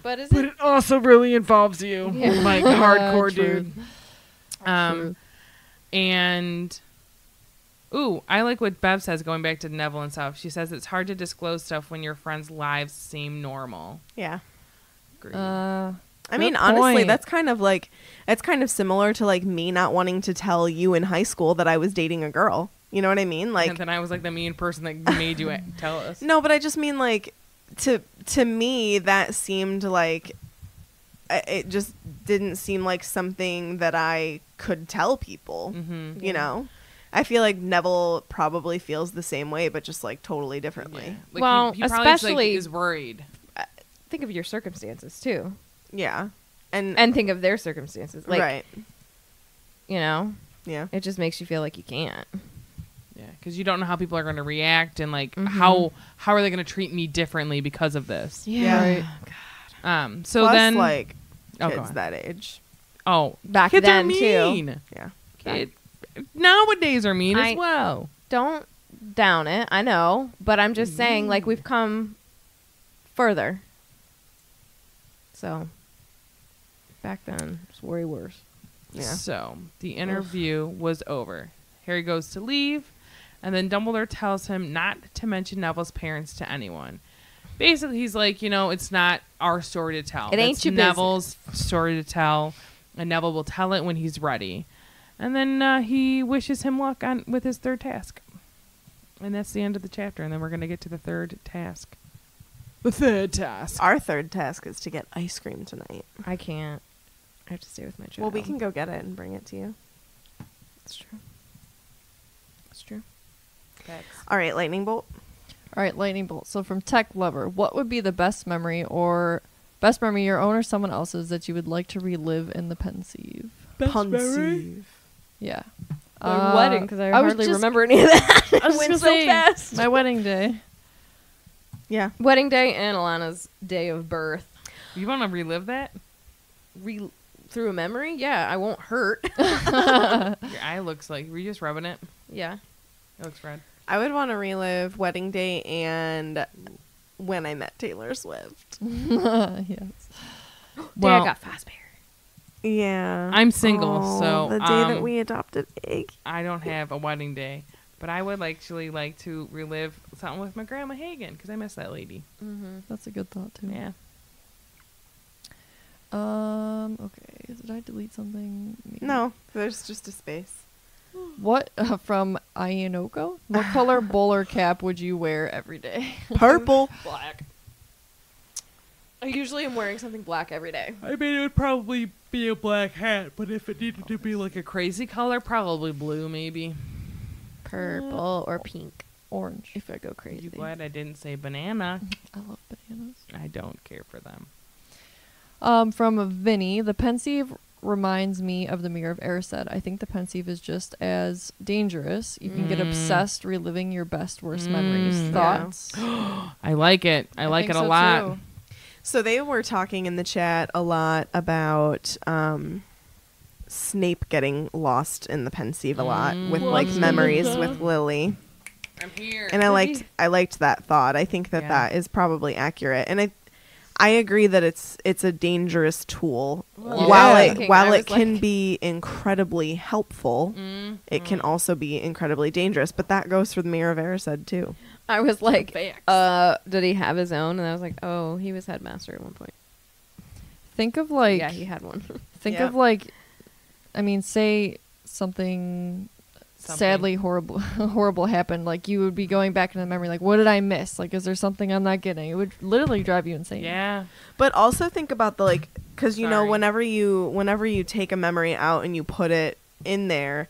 But is But it? it also really involves you, Yeah. like hardcore True. dude. True. And ooh, I like what Bev says going back to Neville and stuff. She says it's hard to disclose stuff when your friends' lives seem normal. Yeah. Agreed. I Good mean, honestly, point. that's kind of like, it's kind of similar to like me not wanting to tell you in high school that I was dating a girl. You know what I mean? Like, and then I was like the mean person that made you tell us. no, but I just mean like, to me, that seemed like, it just didn't seem like something that I could tell people. Mm-hmm. You know? I feel like Neville probably feels the same way, but just like totally differently. Yeah. Like, Well, he probably just, like, especially- is worried. Think of your circumstances too, Yeah. And think of their circumstances. Like, right. you know, Yeah. it just makes you feel like you can't. Yeah, because you don't know how people are going to react and like Mhm. how are they going to treat me differently because of this. Yeah. Right. So Plus, then like, oh, go kids on. that age. Oh, Back kids then, are too. mean. Yeah. Nowadays are mean I- as well. Don't down it. I know, but I'm just saying, like, we've come further. So back then, it's way worse. Yeah. So the interview was over. Harry goes to leave, and then Dumbledore tells him not to mention Neville's parents to anyone. Basically, he's like, it's not our story to tell. It ain't That's your Neville's story to tell, and Neville will tell it when he's ready. And then he wishes him luck with his third task. And that's the end of the chapter, and then we're going to get to the third task. The third task. Our third task is to get ice cream tonight. I can't. I have to stay with my child. Well, we can go get it and bring it to you. It's true. It's true. All right, lightning bolt. All right, lightning bolt. So from Tech Lover, what would be the best memory your own or someone else's that you would like to relive in the pensieve? Pensieve. Yeah. My wedding, because I I was hardly just- remember any of that. I was It went gonna so say, fast. my wedding day. Yeah. Wedding day and Alana's day of birth. You want to relive that? Through a memory? Yeah, I won't hurt. Your eye looks like... Were you just rubbing it? Yeah. It looks red. I would want to relive wedding day and when I met Taylor Swift. Yes. Day Well, I got Fazbear. Yeah. I'm single, so, the day that we adopted Egg. I don't have a wedding day, but I would actually like to relive something with my grandma Hagen because I miss that lady. Mm-hmm. That's a good thought too. Yeah. Okay. Did I delete something? Maybe. No, there's just a space. What from Ayanoko? What color bowler cap would you wear every day? Purple. Black. I usually am wearing something black every day. I mean, it would probably be a black hat, but if it needed to be like a crazy color, probably blue, maybe. Purple or pink. Orange. If I go crazy. You glad I didn't say banana? I love bananas. I don't care for them. From Vinny, the pensieve reminds me of the Mirror of Erised. I think the pensieve is just as dangerous. You can get obsessed reliving your best worst memories. Mm. Thoughts? I like it. I like think it a so, lot. too. So they were talking in the chat a lot about Snape getting lost in the pensieve a lot with like memories with Lily. I'm here. And I liked that thought. I think that Yeah. that is probably accurate. And I agree that it's a dangerous tool. Well, While yeah. it while I it was can like- be incredibly helpful, it can also be incredibly dangerous. But that goes for the Mirror of Erised too. I was like, Facts. did he have his own? And I was like, oh, he was headmaster at one point. Think of like Yeah, he had one. think Yeah. of like I mean, say something sadly horrible happened. Like you would be going back in the memory, like, what did I miss? Like, is there something I'm not getting? It would literally drive you insane. Yeah. But also think about the like, because you know, Sorry. whenever you take a memory out and you put it in there,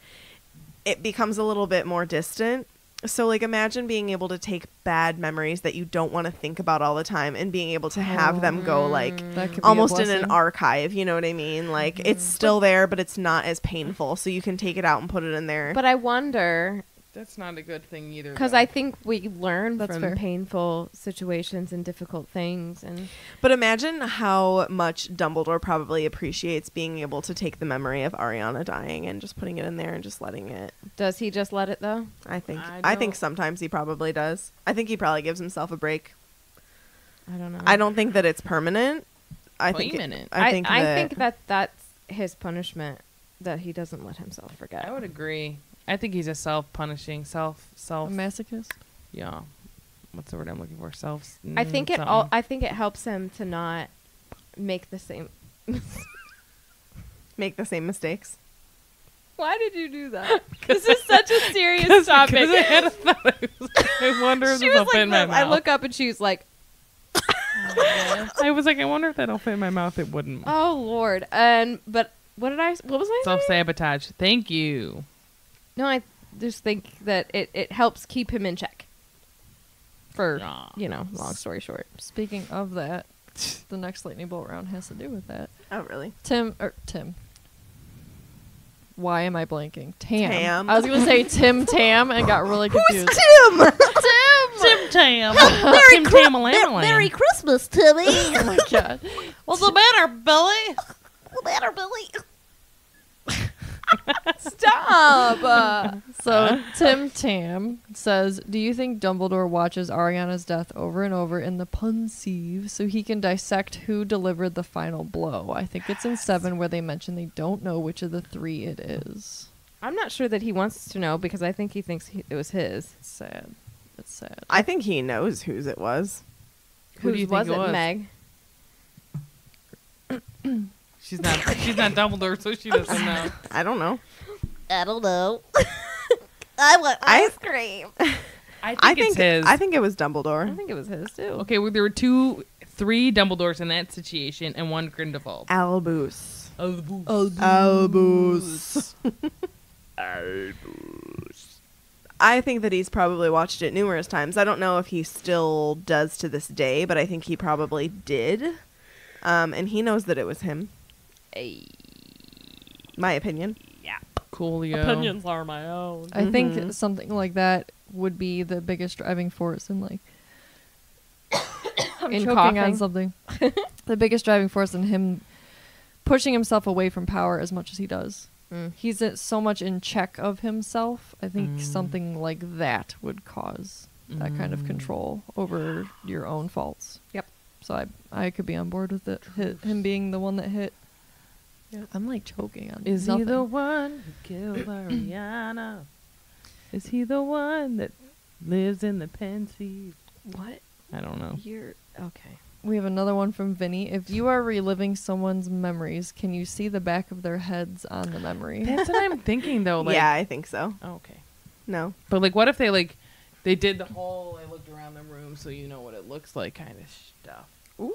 it becomes a little bit more distant. So, like, imagine being able to take bad memories that you don't want to think about all the time and being able to have them go, like, That could be almost a in an blessing. archive. You know what I mean? Like, it's still there, but it's not as painful. So you can take it out and put it in there. But I wonder, That's not a good thing either. because though. I think we learn That's from fair. painful situations and difficult things. And But imagine how much Dumbledore probably appreciates being able to take the memory of Ariana dying and just putting it in there and just letting it. does he just let it, though? I think I I think don't- sometimes he probably does. I think he probably gives himself a break. I don't know. I don't think that it's permanent. I think Permanent. I think that that's his punishment, that he doesn't let himself forget. I would agree. I think he's a self-punishing, A self. masochist. Yeah. What's the word I'm looking for? Self. I think it all. I think it helps him to not make the same. make the same mistakes. Why did you do that? This is such a serious topic. I wonder if She this will was fit like, in my this. mouth. I look up and she's like, I was like, I wonder if that'll fit in my mouth. It wouldn't. "Oh Lord!" And but what was I saying? Self-sabotage. Thank you. No, I just think that it helps keep him in check. For Yeah. long story short. Speaking of that, the next lightning bolt round has to do with that. Oh, really? Tim. Why am I blanking? Tam. I was gonna say Tim Tam and got really confused. Tim? Tim Tam. Tim Tam. Merry Christmas, Timmy. Oh my god. What's the matter, Billy? What's the matter, Billy? Stop. So Tim Tam says, "Do you think Dumbledore watches Ariana's death over and over in the Pensieve so he can dissect who delivered the final blow?" I think it's in 7 where they mention they don't know which of the 3 it is. I'm not sure that he wants to know because I think he thinks it was his. It's sad. It's sad. I think he knows whose it was. Who do you Whose think was it it, was? Meg? She's not Dumbledore, so she doesn't know. I don't know. I don't know. I want I- ice cream. I think it's his. I think it was I Dumbledore. think it was his too. Okay, well, there were 3 Dumbledores in that situation, and 1 Grindelwald. Albus. Albus. Albus. I think that he's probably watched it numerous times. I don't know if he still does to this day, but I think he probably did. And he knows that it was him. My opinion. Coolio. are my own. I think something like that would be the biggest driving force in like In choking coughing. on something. The biggest driving force in him pushing himself away from power as much as he does. He's so much in check of himself. I think something like that would cause that kind of control over your own faults. Yep. So I could be on board with it. Him being the one that hit. I'm like choking on. Is nothing. he the one who killed Ariana? Is he the one that lives in the Pensieve? What? I don't know. You're okay. We have another one from Vinny. If you are reliving someone's memories, can you see the back of their heads on the memory? That's what I'm thinking, though. Like, Yeah, I think so. Okay. No. But, like, what if they did the whole, I looked around the room so you know what it looks like kind of stuff.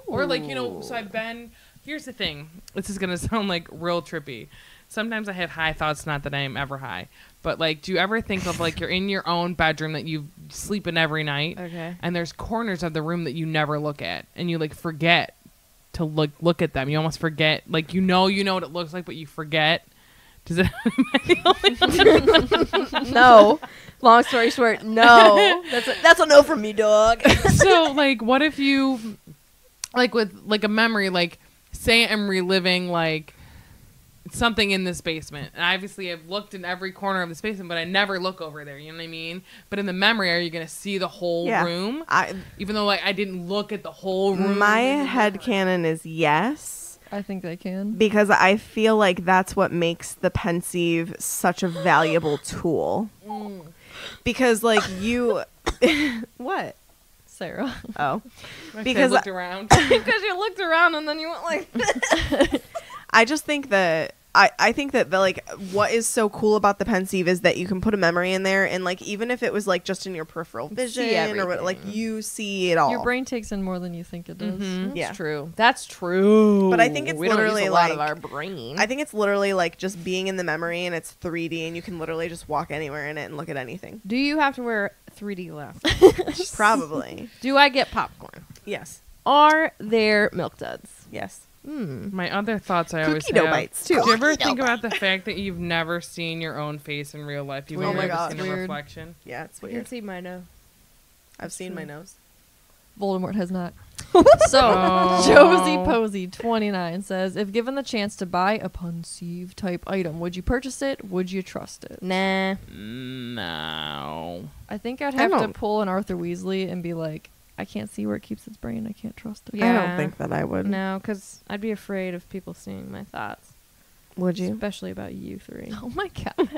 Or, like, so I've been, here's the thing. This is going to sound, like, real trippy. Sometimes I have high thoughts, not that I am ever high. But, like, do you ever think of, like, you're in your own bedroom that you sleep in every night? Okay. And there's corners of the room that you never look at. And you, like, forget to look at them. You almost forget. Like, you know what it looks like, but you forget. Does it No. Long story short, no. That's a no from me, dog. So, like, what if you, like, with, like, a memory, like, say I'm reliving, like, something in this basement. And obviously, I've looked in every corner of this basement, but I never look over there. You know what I mean? But in the memory, are you going to see the whole room? Even though, like, I didn't look at the whole room. My headcanon is yes. I think they can. Because I feel like that's what makes the Pensieve such a valuable tool. Because, like, you... What? Sarah. Oh. Because I looked around. Because you looked around and then you went like I just think that I think that like what is so cool about the pensieve is that you can put a memory in there, and like even if it was like just in your peripheral vision or what, like you see it all. Your brain takes in more than you think it does. Mhm. Yeah. That's true. That's true. But I think it's we don't literally use a lot like of our brain. I think it's literally like just being in the memory, and it's 3D, and you can literally just walk anywhere in it and look at anything. Do you have to wear 3D glasses? Probably. Do I get popcorn? Yes. Are there milk duds? Yes. My other thoughts I always Cookie dough have. bites too. Do you ever think about the fact that you've never seen your own face in real life? You've Weird. only Oh my ever God. seen a Weird. reflection. Yeah, it's I can weird. see my nose. I've seen my nose. Voldemort has not. So, Oh. Josie Posey, 29, says, if given the chance to buy a pensieve type item, would you purchase it? Would you trust it? Nah. No. I think I'd I have to don't- pull an Arthur Weasley and be like, I can't see where it keeps its brain. I can't trust it. Yeah. I don't think that I would. No, because I'd be afraid of people seeing my thoughts. Would you? Especially about you three. Oh my god.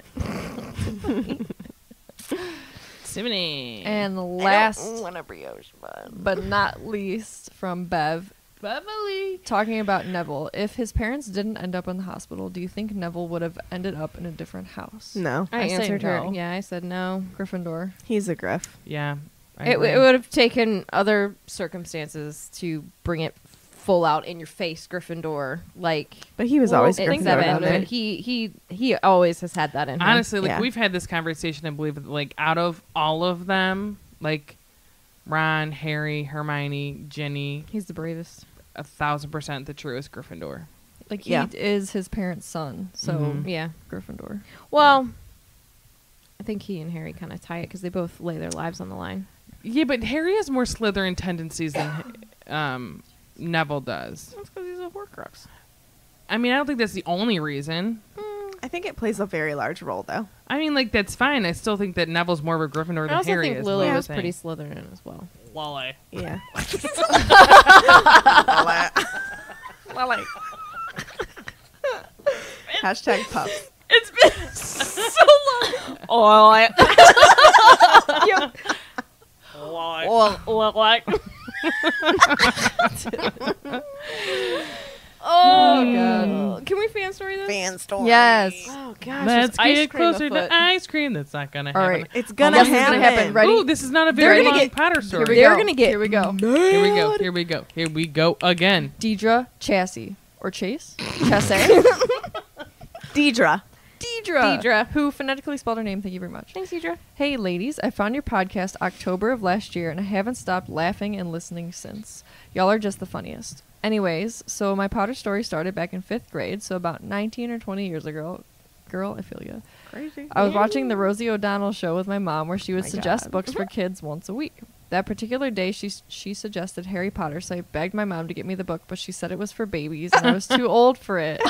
Simony. And the last, want a brioche bun. but not least, from Bev, Beverly. talking about Neville. If his parents didn't end up in the hospital, do you think Neville would have ended up in a different house? No. I say answered her. no. Yeah, I said no. Gryffindor. He's a Griff. Yeah. I It agree. would have taken other circumstances to bring it full out in your face, Gryffindor. Like, But he was Well, always I at think Gryffindor that seven, down there. but he always has had that in him. Honestly, like Yeah. we've had this conversation, I believe, like out of all of them, like Ron, Harry, Hermione, Ginny, He's the bravest. 1,000% the truest Gryffindor. Like, he Yeah. is his parents' son, so Mhm. Yeah. Gryffindor. Well, I think he and Harry kind of tie it because they both lay their lives on the line. Yeah, but Harry has more Slytherin tendencies than Neville does. That's because he's a Horcrux. I mean, I don't think that's the only reason. I think it plays a very large role, though. I mean, like, that's fine. I still think that Neville's more of a Gryffindor I than also Harry think is. Lily what I'm was saying. pretty Slytherin as well. Lily. Yeah. Lily. Hashtag pups. It's been so long. Oh, God. Can we fan story this? Fan story. Yes. Oh, gosh. Let's there's ice get cream closer afoot. to ice cream. That's not gonna All happen. right. It's gonna Yes, it's happen. gonna happen. Ready? Ooh, this is not a very gonna long get- Potter story. we They're go. going to get Here we go. Here we go. Here we go. Here we go again. Deidre Chassis. Or Chase? Chassis? Deidre. Deidre. Who phonetically spelled her name. Thank you very much. Thanks, Deidre. Hey, ladies. I found your podcast October of last year, and I haven't stopped laughing and listening since. Y'all are just the funniest. Anyways, so my Potter story started back in 5th grade, so about 19 or 20 years ago. Girl, I feel ya. Crazy. I was watching the Rosie O'Donnell show with my mom where she would My suggest God. books for kids once a week. That particular day, she suggested Harry Potter, so I begged my mom to get me the book, but she said it was for babies, and I was too old for it.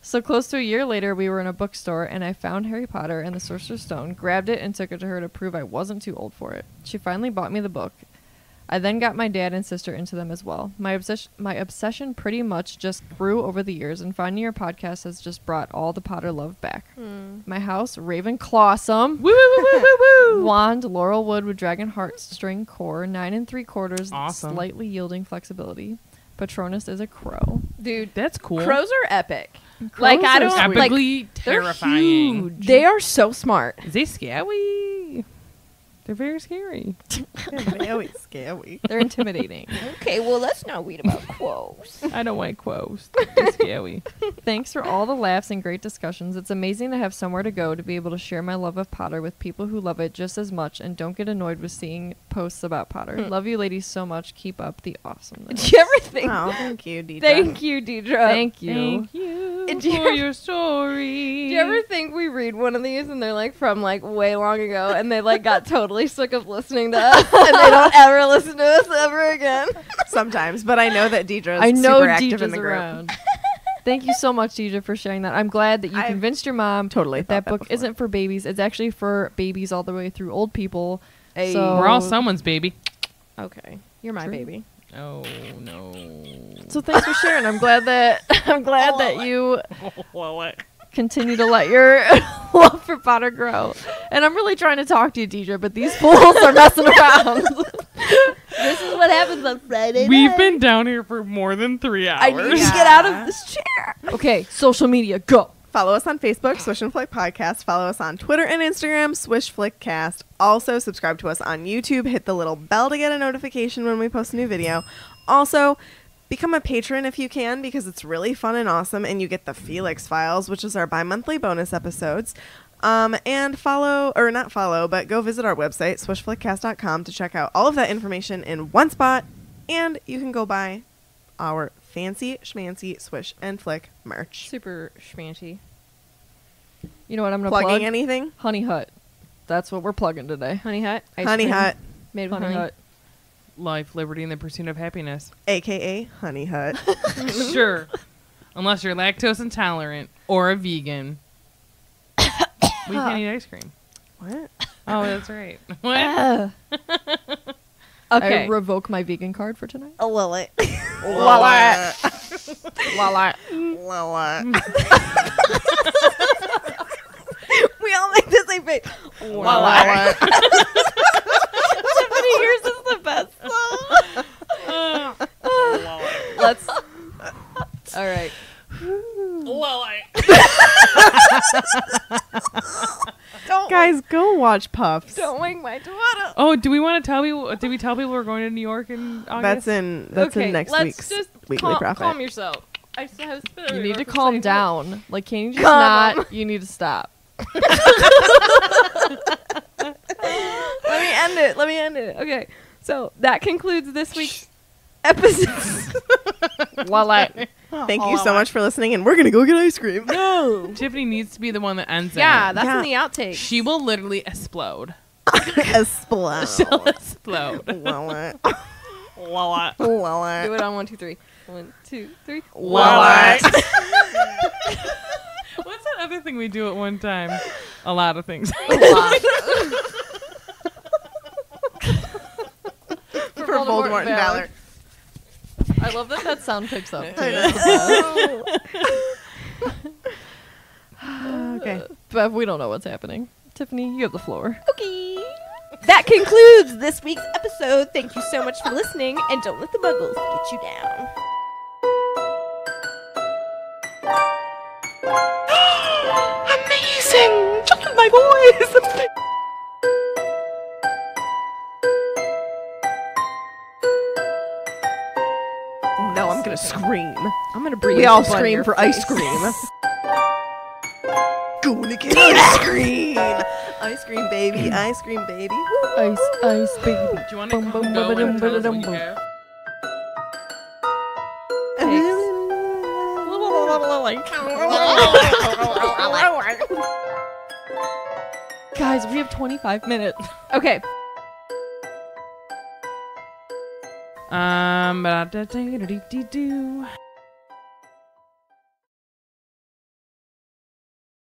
So close to a year later, we were in a bookstore, and I found Harry Potter and the Sorcerer's Stone, grabbed it, and took it to her to prove I wasn't too old for it. She finally bought me the book. I then got my dad and sister into them as well. My obsession pretty much just grew over the years, and finding your podcast has just brought all the Potter love back. My house, Ravenclawsome. Woo woo woo woo woo woo. Wand, laurel wood with dragon heartstring core, 9 3/4, Awesome. slightly yielding flexibility. Patronus is a crow. Dude, That's cool. crows are epic. Like, I Crows are don't, sweet. like, Epically they're terrifying. huge. they are so smart. Is they scary? They're very scary. They always scary. They're intimidating. Okay, well, let's not read about quos. I don't like quos. They're scary. Thanks for all the laughs and great discussions. It's amazing to have somewhere to go to be able to share my love of Potter with people who love it just as much and don't get annoyed with seeing posts about Potter. Love you ladies so much. Keep up the awesomeness. Did you ever think? Oh, thank you, Deidre. Thank you, Deidre. Thank you. Thank you Did for you- your story. Do you ever think we read one of these and they're like from like way long ago and they like got totally sick of listening to us and they don't ever listen to us ever again? Sometimes, but I know that Deidre is I know super active Deidre's in the group. around. Thank you so much, Deidre, for sharing that. I'm glad that you I've convinced your mom totally that thought that that book before. isn't for babies. It's actually for babies all the way through old people. Hey. So We're all someone's baby. Okay, you're my True. baby. Oh no. So thanks for sharing. I'm glad that you continue to let your love for Potter grow. And I'm really trying to talk to you, Deidre, but these fools are messing around. This is what happens though. on Friday We've night. been down here for more than 3 hours. I need to get out of this chair. Okay, social media, go. Follow us on Facebook, Swish and Flick Podcast. Follow us on Twitter and Instagram, Swish Flick Cast. Also, subscribe to us on YouTube. Hit the little bell to get a notification when we post a new video. Also, become a patron if you can, because it's really fun and awesome, and you get the Felix Files, which is our bi-monthly bonus episodes. And follow, or not follow, but go visit our website, swishflickcast.com, to check out all of that information in one spot, and you can go buy our fancy schmancy Swish and Flick merch. Super schmancy. You know what I'm gonna Plugging plug? anything? Honey Hut. That's what we're plugging today. Honey Hut. Ice Honey cream Hut, Made with Honey honey. Hut. Life, liberty, and the pursuit of happiness. a.k.a. Honey Hut. Sure. Unless you're lactose intolerant or a vegan. We can't eat ice cream. What? Oh, that's right. What? I revoke my vegan card for tonight. A Lilith. Lala. Lala. Lala. We all make the same face. Lala. Tiffany, yours is the best. Let's. All right. Guys, go watch Puffs. Don't wake my daughter. Oh, do we want to tell people? Did we tell people we're going to New York in August? That's in next let's week's just weekly profit. calm yourself. I still have spit You everywhere need to from calm saying down. Like, can you just Calm. not? You need to stop. Let me end it. Okay. So that concludes this week's episode. Lala. Thank you so much for listening, and we're going to go get ice cream. No. Tiffany needs to be the one that ends Yeah, it. that's Yeah. in the outtakes. She will literally explode. Explode. She'll explode. Lala. Lala. Lala. Do it on 1, 2, 3. 1, 2, 3. Lala. What's that other thing we do at one time? A lot of things. For Voldemort and Valor. I love that sound picks up. Okay. Bev, we don't know what's happening. Tiffany, you have the floor. Okay. That concludes this week's episode. Thank you so much for listening, and don't let the muggles get you down. Amazing! Just my voice! No, I'm gonna scream. I'm gonna breathe. We all up on scream your for face. ice cream. Gonna get ice cream! Ice cream, baby. Ice cream, baby. Woo. Ice, ice, baby. Do you want to Bum, go bum, and bum, tell us what bum, you bum. have? Guys, we have 25 minutes. Okay. Ba-da-da-da-dee-dee-doo.